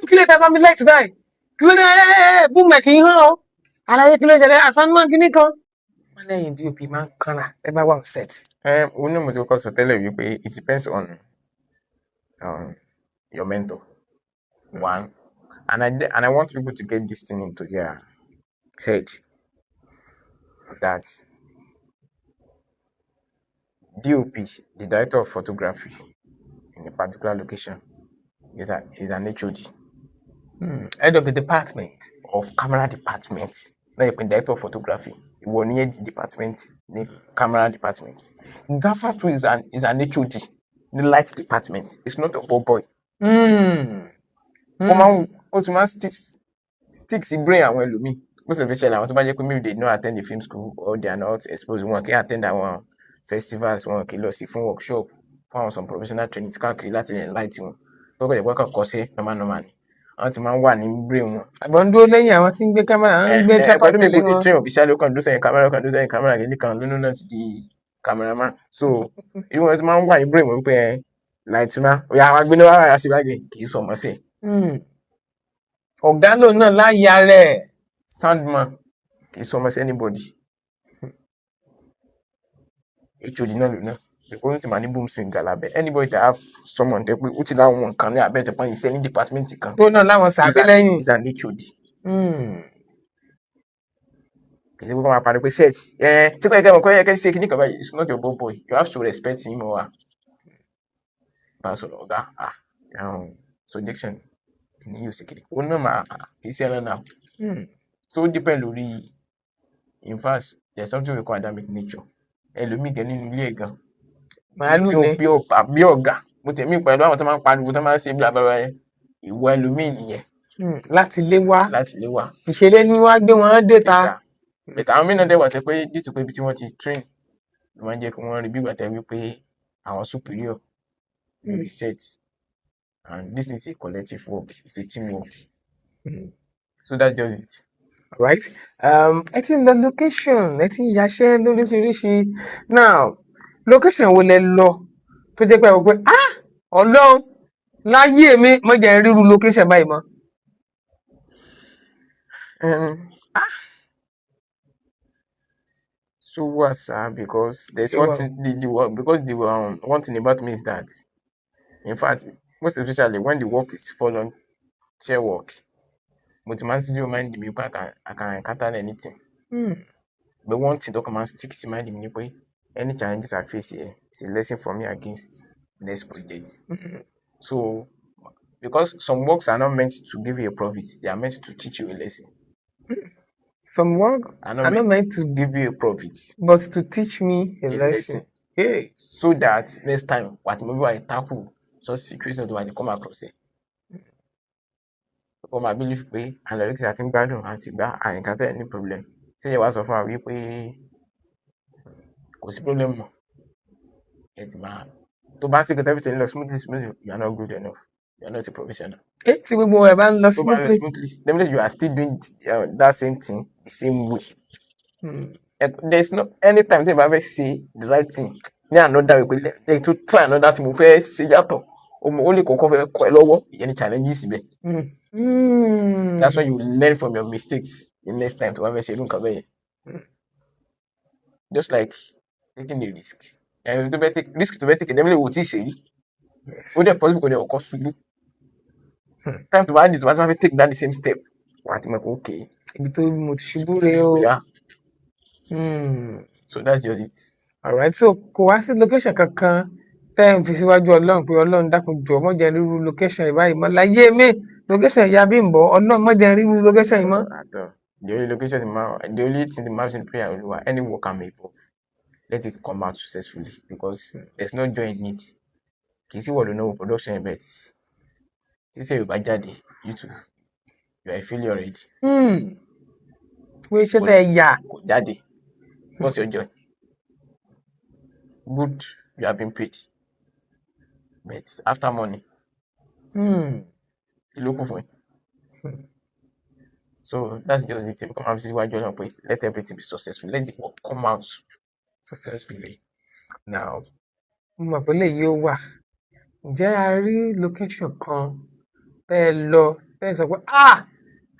Kí ló dé bá mi light báyìí? Kí ló dé boom mic yìí hàn ọ́? Àlàyé kí ló ṣẹlẹ̀ soundman kìíní kan. Wọ́n lẹ́yìn DOP máa ń kanra. Ẹ bá wà on set. Mo ti kọ́ sọ tẹ́lẹ̀ wípé it depends on your mentor. One, and I want people to get this thing into their head that DOP, the director of photography in a particular location, is an HOD. Head of the department. Of camera department. Not even director of photography. Ìwọ ní the department, the camera department. Gaffer too is an HOD, the light department. It's not a boy. Ó ti máa stick sí brain àwọn ẹlòmíì. Most especially àwọn tó bá jẹ́ pé maybe they don't attend the film school or they are not exposed. Wọn kì í attend àwọn festivals, wọn kì í lọ sí fún workshop, fún àwọn some professional trainings káàkiri láti light wọn. Tó kọ̀ jẹ́ pé kọ̀ sí normal ni. Àwọn tí máa ń wà ní brain wọn. Àbọ̀ ń dúró lẹ́yìn àwọn tí ń gbé kámẹ́rà, ń gbé tripod tẹ̀lé wọn. Train official ló kàn dúró sẹ́yìn kámẹ́rà kìíní kan lónìí náà ti di cameraman. So irú wọn tí máa ń wà ní brain wọn pé light ma òyà àwọn agbéná wà á sí báyìí kì í sọ ọmọ sí. Ọ̀gá lòun náà láyà rẹ̀. Soundman kì í sọmọ sí anybody HOD náà lò náà because ó ti máa ní boom swing lábẹ́ anybody that have someone tẹ́ pé ó ti láwọn nǹkan ní abẹ́ tẹ́ pé iṣẹ́ ní department kan tó náà láwọn sàbẹ lẹ́yìn. is an HOD. Kì í ṣe pé kó máa parí pé set ṣé kọ́ ẹ̀kẹ́ wọn kọ́ ṣe kíní kan báyìí it's not your boy you have to respect him or her. Bá a sọ̀rọ̀ ọ̀gá suggestion ní yóò ṣe kiri ó náà máa kì í ṣe ẹran náà so ó depend lórí in fact there is something we call Adamic nature ẹlòmíì gan nínú ilé ẹ̀ gan màálù ni bí ọ̀gá mo tẹ̀mí pẹ̀lú àwọn tó máa ń pariwo tó máa ń ṣe bí abẹ́rẹ́ yẹn ìwọ ẹlòmíì nìyẹn láti lé wá wá ìṣẹ̀lẹ̀ ni wá gbé wọn dé ta. bẹ̀tẹ̀ àwọn mìíràn dẹ̀ wà tẹ́ pé dìtú pé ibi tí wọ́n ti train ló máa ń jẹ́ kí wọ́n rí bí ìgbà tẹ́ wípé àwọn superior reset and this is a collective work it's a team work so that's just it. Right. Ẹ ti ń lọ location ẹ ti ń yaṣẹ́ lóríṣiríṣi now location wo lẹ lọ tó jẹ́ pé ẹ wò pé Ọlọ́run láyé mi mo jẹ́ ríru location báyìí mọ́. So what, sir? Because there's one thing one thing about me is that, in fact, most especially when the work is volunteer work, motivates you mind me I can encounter anything. But one thing that come and stick to mind me, any challenges I face here is a lesson for me against next project. So because some works are not meant to give you a profit, they are meant to teach you a lesson. Some work are not meant to give you a profit, but to teach me a lesson. Hey, so that next time, whatever I tackle such situations do I come across it. For my belief pé analytics àti gbádùn àti gbá I encounter any problem. Ṣé yẹ wá sọ fún wa wípé kò sí problem mọ́. Ẹ ti máa tó bá ń ṣe everything lọ smoothly, you are not good enough. You are not a professional. Tí gbogbo ẹ̀ bá ń lọ smoothly. Definitely you are still doing that same thing the same way. There's no anytime tí ẹ bá fẹ́ ṣe the right thing ní another way pé they to try another thing mo fẹ́ ṣe yàtọ̀ ó lè kọ́kọ́ fẹ́ kọ́ ẹ lọ́wọ́ ìyẹn ni challenges síbẹ̀. That's why you learn from your mistakes the next time tó bá fẹ́ ṣe irú nǹkan bẹ́ẹ̀ yẹn. Just like taking a risk. Tó fẹ́ take risk tó fẹ́ take definitely wò tí ì ṣe rí. Ó dẹ̀ possible kò dẹ̀ ọkọ̀ ṣubú. Time to buy it, to actually take that the same step. What am I okay? Ibi tó mo ti ṣubú rè o. Yeah. So that's just it. Alright, so kò wá sí location kankan tẹ́ ń fi síwájú Ọlọ́run pé Ọlọ́run dákun jọ̀ọ́ má jẹ́ ríru location ìbáyìí mọ́ láyé mi location ìyá Bímbọ́ Ọlọ́run má jẹ́ ríru location yìí mọ́. The only location the only thing the maps in prayer Olúwa any work can be involved. Let it come out successfully because there's no joy in it. Kì í sí wọ́n lò náà production bet. Tíṣe Yorùbá jáde YouTube you are a failure already. Wọ́n ṣe tẹ̀ yà. Kò jáde. What's your joy? Good, you have been paid. But after money. Ìlú kù fún yín. So that's just it. Come out síwájú Ọlọ́run pé let everything be successful. Let the work come out successfully. Now, mo mọ̀ pé léyìí ó wà. Ǹjẹ́ a rí location kan bẹ́ẹ̀ lọ bẹ́ẹ̀ sọ pé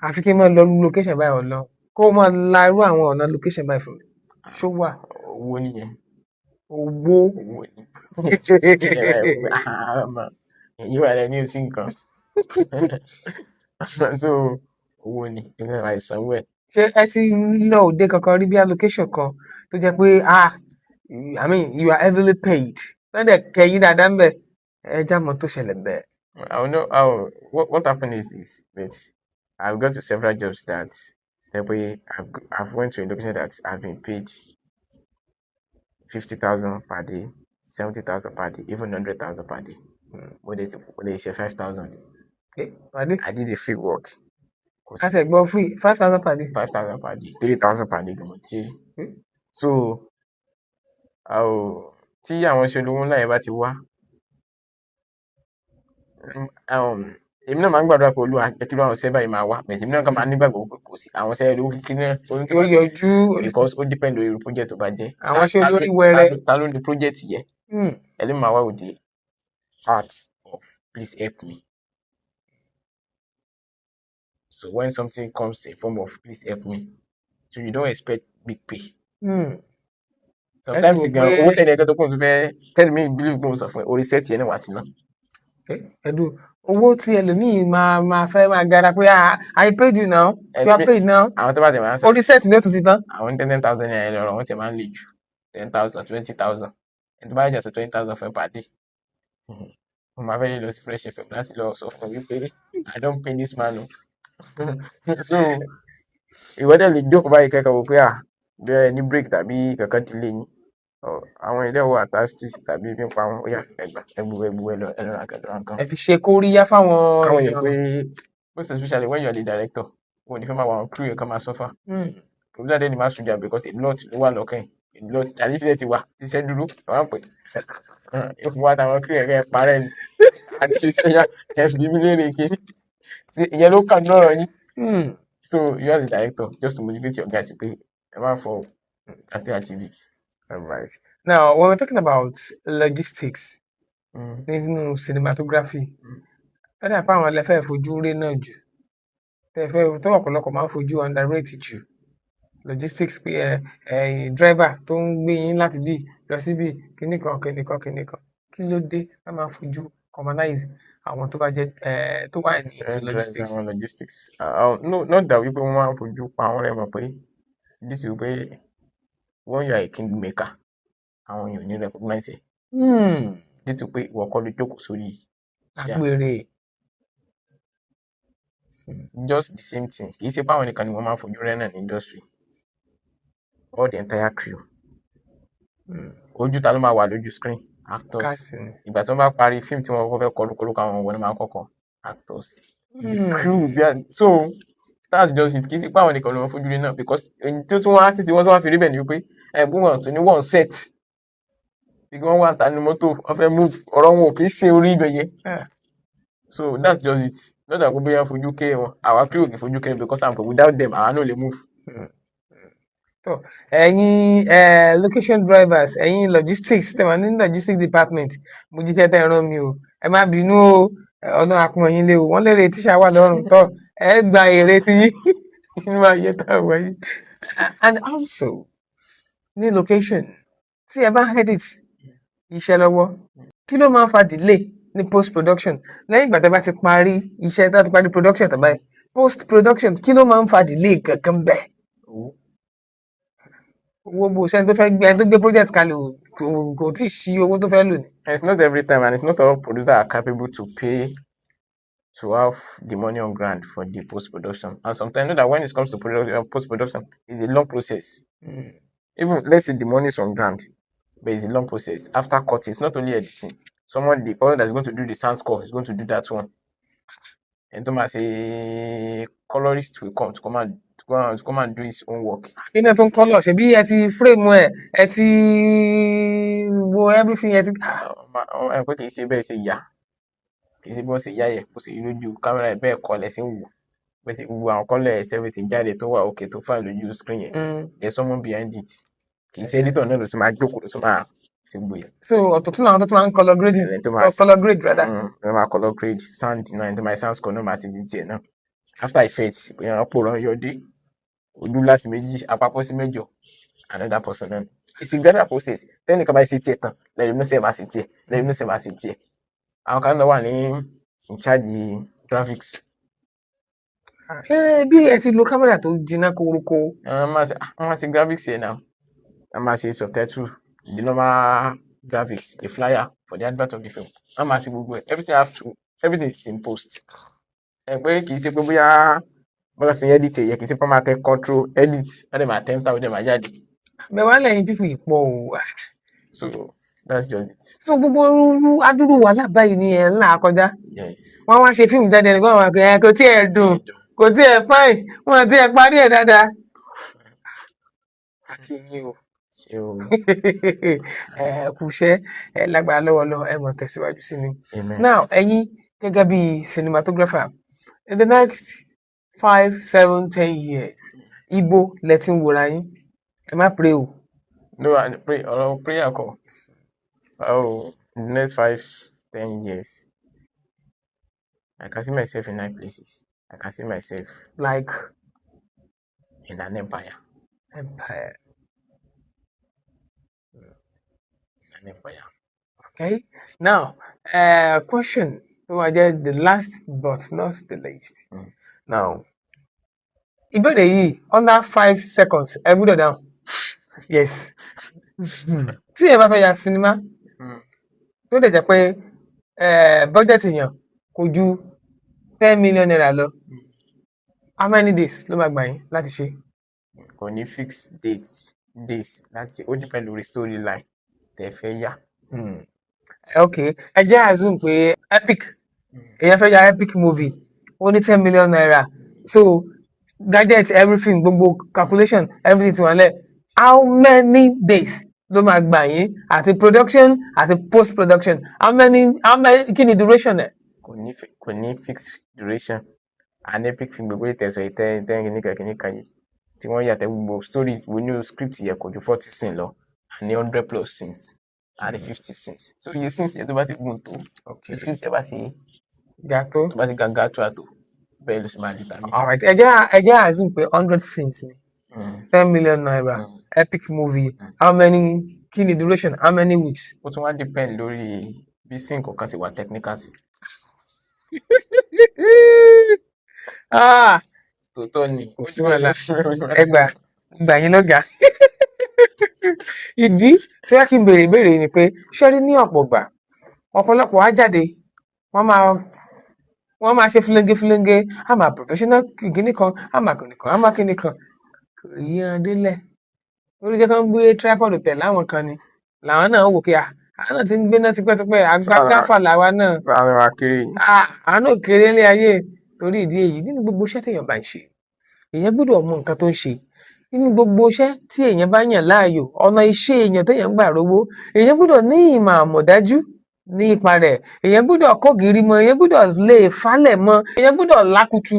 àfi kí n máa lọ location báyìí ọ̀nà kó máa la irú àwọn ọ̀nà location báyìí fún mi ṣó wà. Owó nìyẹn. Owó ni. Èyí wà lẹ́ni ò sí nǹkan. So owó ni ìrìn àìsàn wẹ̀. Ṣé ẹ ti lọ òde kankan rí bí location kan tó jẹ́ pé I mean you are heavily paid lọ́dẹ̀ kẹ́yìn dáadáa ń bẹ̀ ẹ já mọ́ tó ṣẹlẹ̀ bẹ́ẹ̀. I don't know how what happened is this, but I've gone to several jobs that way I've went to a location that I've been paid 50,000 per day, 70,000 per day, even 100,000 per day. But they say 5,000. I did the free work. I said go free 5,000 per day. 5,000 per day, 3,000 per day. So tí àwọn ṣe olówó ńlá yẹn bá ti wá èmi náà máa ń gbàdúrà pé Olúwa jẹ́ kí àwọn ṣẹ́ báyìí máa wá bẹ̀ẹ̀ èmi náà kàn máa nígbàgbọ́ pé kò sí àwọn ṣẹ́ olówó kíkiri náà tí ó yọjú because ó depend lórí project tó bá jẹ́ àwọn ṣẹ́ olórí wẹ́rẹ́ ta ló ní project yẹn ẹni máa wá with the heart of please help me. So when something comes in form of please help me so you don't expect big pay. Hmm. Sometimes wò gan pé- owó tẹ́lẹ̀ ẹgbẹ́ tó kún tó fẹ́ tẹ́lẹ̀ mi believe pé mo sọ fún ẹ orí sẹ́ẹ̀tì ẹ̀ náà wà á ti ná. ẹ̀dùn owó tí ẹlòmíì máa fẹ́ máa gara pé I paid you now you are paid now àwọn tó bá tẹ̀ máa ń sọ orí sẹ́ẹ̀tì ní ó tún ti tán. àwọn 10,000 naira lọ́rọ̀ wọ́n tẹ̀ máa ń le jù 10,000 20,000 ẹni tó bá jẹ́ sọ 20,000 fún ẹ pàdé mo máa fẹ́ lọ sí Fresh FM láti lọ sọ fún mi pé I don't pay this man o. So ìwọ dẹ̀ lè jókòó báyìí kẹ́kọ̀ọ́ wò pé bẹ́ẹ̀ ní break tàbí kankan ti lé yín àwọn ilé ìwọ àtàstì tàbí bí n pa wọn ó yà ẹgbù ẹ lọ ra nǹkan. ẹ fi ṣe kóríyá fáwọn káwọn yẹ pé most especially when you are the director wọn ò ní fẹ́ máa wà wọn crew yẹn kan máa suffer. òwúrọ̀ dẹ́ni máa sùn jà because a lot ló wà lọ́kàn a lot tàbí sílẹ̀ ti wà tíṣẹ́ dúró àwọn pè é wà táwọn crew yẹn kẹ́ ẹ parẹ́ ni àti sẹ́yà ẹ fi mí léèrè kí ìyẹn ló kàn lọ́rọ̀ yín. So you as the director just to motivate your guys pé ẹ má fọ and still achieve it. Right. Now, when we're talking about logistics, nínú cinematography, ẹ dà pé àwọn ẹlẹ́fẹ̀ẹ́ fojú rí náà jù. Tó ọ̀pọ̀lọpọ̀ máa ń fojú underrate jù. Logistics pé driver tó ń gbé yín láti bí lọ sí bí kíníkan. Kí ló dé ká máa fojú commonize àwọn tó bá jẹ́ tó wà ní ètò logistics? Logistics. No, not that wípé wọ́n máa ń fojú pa àwọn ọ̀rẹ́ mọ̀ pé this is pé when you are a king maker àwọn èèyàn ní recognize ẹ nítorí pé ìwọ kọ́ ló jókòó sórí àpèrè just the same thing kì í ṣe báwọn nìkan ni wọ́n máa ń fojú rẹ́ náà ní industry all the entire crew ojú ta ló máa wà lójú screen actors ìgbà tí wọ́n bá parí fíìmù tí wọ́n fẹ́ kọlùkọlù káwọn wọlé máa kọ́kọ́ actors crew so that's just it kì í ṣe báwọn nìkan ló máa fojú rí náà because tí wọ́n á títí wọ́n tó wá fi rí bẹ́ẹ̀ ni wípé ẹ̀gbọ́n wọn tún ní one set bí wọ́n wà ta ni mọ́tò wọ́n fẹ́ move ọ̀rọ̀ wọn ò kì í ṣe orí ibẹ̀ yẹn so that's just it lọ́dà pé bóyá fojú kéré wọn àwa crew kì í fojú kéré because I'm without them àwa náà lè move. tó ẹ̀yin location drivers ẹ̀yin logistics tẹ̀wọ̀n ní logistics department mo jíṣẹ́ tẹ́ ẹ rán mi o ẹ má bínú o ọ̀nà àpọ̀n yín lé o wọ́n lérè tíṣà wà lọ́rùn tó ẹ gba èrè sí yín nínú ayé tá a wáyé. And also ní location tí ẹ bá edit iṣẹ́ lọ́wọ́ kí ló máa ń fa delay ní post production lẹ́yìn ìgbà tí ẹ bá ti parí iṣẹ́ tí a ti parí production tàbí post production kí ló máa ń fa delay kankan bẹ́ẹ̀. owó bó sẹ́ni tó fẹ́ gbé ẹni tó gbé project kalẹ̀ kò tí ì sí owó tó fẹ́ lò ní. It's not every time and it's not all producers are capable to pay to have the money on ground for the post production and sometimes you know that when it comes to post production it's a long process. Even let's say the money is on ground but it's a long process after cutting it's not only editing the person that's going to do the sound score is going to do that one and Thomas a colorist will come to come and do his own work. kí ni ẹ tún kọ́ lọ ṣe bí ẹ ti frame ẹ ti wo everything ẹ ti. ẹ pé kì í ṣe bẹ́ẹ̀ ṣe yá kì í ṣe bí wọ́n ṣe yá yẹ kó ṣe lójú kámẹ́rà ẹ bẹ́ẹ̀ kọ́ lẹ̀ sí wò bẹ́ẹ̀ sì gbogbo àwọn kọ́lẹ̀ ẹ̀ tẹ́wé ti jáde tó wà òkè tó fà lójú screen yẹn there's someone behind it kì í ṣe editor náà ló ti máa jókòó ló ti máa ṣe gbogbo yẹn. so ọ̀tọ̀ tún làwọn tó tún máa ń color grading color grade rather. ẹ máa color grade sound náà ẹni tó máa sound score náà máa ṣe di tiẹ̀ náà after effect bóyá wọn pò rán yọdé ojú láti méjì àpapọ̀ sí mẹ́jọ another person náà it's a gradual process tẹ́nìkan bá ṣe tiẹ̀ tán lẹ́yìn náà ṣe máa ṣe tiẹ̀ lẹ́yìn náà ṣe máa ṣe tiẹ̀ àwọn kan náà wà ní in charge graphics. bí ẹ ti lo kámẹ́rà tó jiná kórókó. wọ́n máa ṣe graphics yẹn náà wọ́n máa ṣe subtitle the normal graphics the flyer for the advert of the film wọ́n máa ṣe gbogbo ẹ̀ everything is in post. ẹ pé kì í ṣe pé bóyá bọ́lá ṣe edit yẹ kì í ṣe pé máa tẹ control edit wọ́n dẹ̀ máa tẹ́ ń ta ọdẹ máa jáde. bẹ́ẹ̀ wá lẹ́yìn pífù yìí pọ̀ o. so that's just it. so gbogbo adúrú wàhálà báyìí ni ẹ̀ ń là kọjá. yes. wọ́n wá ṣe fíìmù jáde ẹnìkan wọn kò kò tí ẹ̀ dùn kò tí ẹ̀ fáìn wọn àti ẹ̀ parí ẹ̀ dáadáa. akínyìn o ṣé o. kù iṣẹ́ ẹ lágbára lọ́wọ́lọ́wọ́ ẹ mọ̀ tẹ̀síwájú sí ni. Amen. now ẹ̀yin gẹ́gẹ́ bí cinematographer in the next 5, 7, 10 years ibo lẹ ti ń wòra yín ẹ má pray o. no I pray ọ̀rọ̀ prayer kọ́ in the next 5, 10 years I can see myself in 9 places I can see myself like in an empire. Empire. Empire. Okay. Now, question. So I get the last but not the least. Now, ìbéèrè yìí under 5 seconds. Ẹ gbọ́dọ̀ dáhùn. Yes. Tí ẹ bá fẹ́ ya sinimá, tó lè jẹ́ pé budget èèyàn kò ju 10 million naira lọ. How many days ló máa gbà yín láti ṣe? Kò ní fix days láti ṣe. Ó depend lórí storyline tẹ́ fẹ́ yà. Okay. Ẹ jẹ́ assume pé epic. Èèyàn fẹ́ ya epic movie. Ó ní 10 million naira. So, gadget, everything, gbogbo calculation, everything ti wà nílẹ̀. How many days ló máa gbà yín àti production àti post production? How many kí ni duration ẹ̀? Kò ní fix duration. An epic film gbogbo ìtẹ̀sọ̀ kìnìkan yìí tí wọ́n yàtẹ̀ gbogbo story nínú script yẹ kò ju 40 scenes lọ. A ní 100 plus scenes. A ní 50 scenes. So iye scenes yẹn tó bá ti gùn tó. Okay. Script yẹn bá sì Gàtó. tó bá ti gàgà tó àtò. Bẹ́ẹ̀ ló sì máa determine. Alright. Ẹ jẹ́ assume pé 100 scenes ni. 10 million naira. Epic movie. How many kí ni duration? How many weeks? Ó tún wá depend lórí bí scene kọ̀ọ̀kan sì wà technical sí. Tòótọ́ ni. Kò sí wàhálà. Ẹ gbà yín lọ́gàá. Ìdí tó yẹ kí n béèrè ìbéèrè ni pé ṣé rí ní ọ̀pọ̀ ìgbà ọ̀pọ̀lọpọ̀ á jáde wọ́n máa ṣe fúlẹ́ńgé á máa professional kìíní kan á máa kíní kan kò yí wọn délẹ̀ lórí jẹ́ kí wọ́n gbé tripod tẹ̀ láwọn kan ni làwọn náà wò kí àwọn náà ti ń gbéná tipẹ́tipẹ́ agbágáfà làwa náà Àwọn akéré yìí. àwọn náà kéré ní ayé torí ìdí èyí nínú gbogbo iṣẹ́ téèyàn bá ń ṣe èèyàn gbọ́dọ̀ mọ nǹkan tó ń ṣe nínú gbogbo iṣẹ́ tí èèyàn bá yàn láàyò ọ̀nà iṣẹ́ èèyàn téèyàn gbà rówó èèyàn gbọ́dọ̀ ní ìmọ̀ àmọ̀dájú ní ipa rẹ̀ èèyàn gbọ́dọ̀ kọ́gìrì mọ́ èèyàn gbọ́dọ̀ lè falẹ̀ mọ́ èèyàn gbọ́dọ̀ lákutu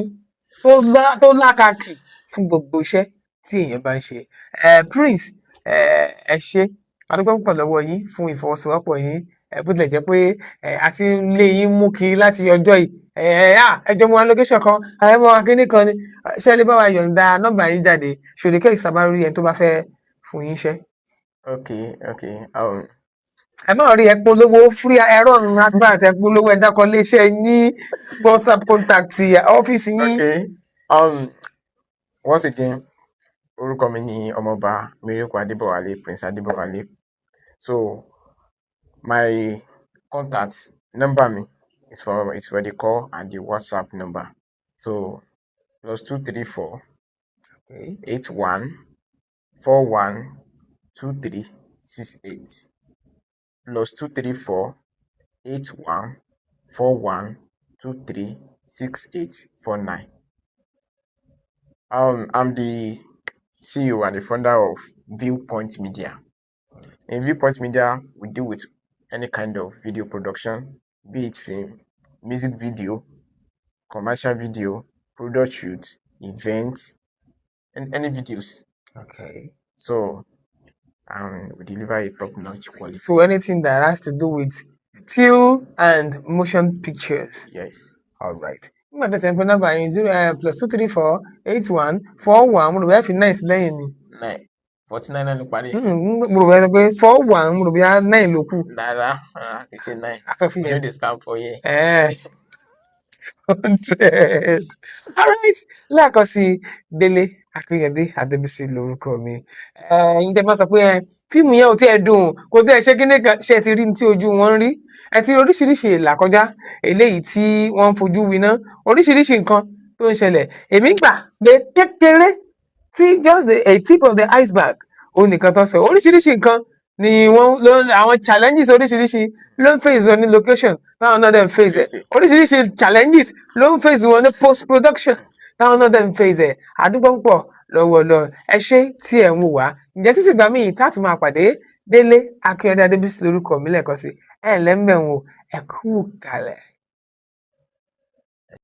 tó lákàkì fún gbogbo iṣẹ́ tí èèyàn bá ń ṣe. Prince ẹ ṣé a dúpẹ́ púpọ̀ lọ́wọ́ yín fún ìfọwọ́sowọ́pọ̀ yín bó tilẹ̀ jẹ́ pé a ti ń lé yín mú kiri láti ọjọ́ yìí ẹjọ́ mú allocation kan àyẹ̀mọ́ akíní kan ni ṣé ẹ lè bá wa yọ̀ǹda nọ́mbà yín jáde ṣòdìkẹ́ ìsàbárí ẹni tó bá fẹ́ fún yín iṣẹ́. Okay. Ẹ má rí ẹ polówó free ẹ̀rọ ọ̀run agbára àti ẹ polówó ẹ dákọ̀ iléeṣẹ́ yín WhatsApp contact ọ́fíìsì yín. Okay. Once again, orúkọ mi ni Ọmọọba Miracle Adébọ̀wálé, Prince Adébọ̀wálé. So my contact number me is for the call and the WhatsApp number. So +234 81 41 23 68 +234 81 41 23 68 49. I'm the CEO and the founder of Viewpoint Media. In Viewpoint Media, we deal with any kind of video production, be it film, music video, commercial video, product shoot, events, and any videos. Okay. So we deliver a top-notch quality. So anything that has to do with still and motion pictures. Yes. All right. Nígbà tó ti ń pẹ́ nọ́mbà yín +234 81 41 mo rò bóyá fi 9 sí lẹ́yìn ni. 49 náà ló parí. Mo rò bóyá pé 41 mo rò bóyá 9 ló kù. Rárá, kì í ṣe 9. Afẹ́fẹ́ You yẹn. know the scam for here. 100. All right. Lẹ́ẹ̀kan sí Délé Akínyẹ̀dé Adébísí lórúkọ mi. Ẹ̀yin tẹ́ máa sọ pé fíìmù yẹn ò tí ẹ dùn kò tẹ́ ẹ ṣe kíní kan ṣe ti rí ní tí ojú wọn rí. Ẹ ti rí oríṣiríṣi ìlàkọjá eléyìí tí wọ́n ń fojú winá oríṣiríṣi nǹkan tó ń ṣẹlẹ̀. Èmi gbà pé kékeré tí just a tip of the iceberg òun nìkan tó sọ oríṣiríṣi nǹkan ni àwọn challenges oríṣiríṣi ló ń face wọn ní location táwọn náà dẹ̀ ń face ẹ̀ oríṣiríṣi challenges ló ń face wọn ní post production táwọn náà dẹ̀ ń face ẹ̀ àdúgbò púpọ̀ lọ́wọ́ lọ ẹ ṣé tí ẹ̀ ń wò wá ǹjẹ́ títí gbà míì táàtù máa pàdé Délé Akínyẹ̀dé Adébísí lórúkọ mi lẹ́ẹ̀kan sí ẹ̀ lẹ́m̀bẹ̀ ń wò ẹ kú kalẹ̀.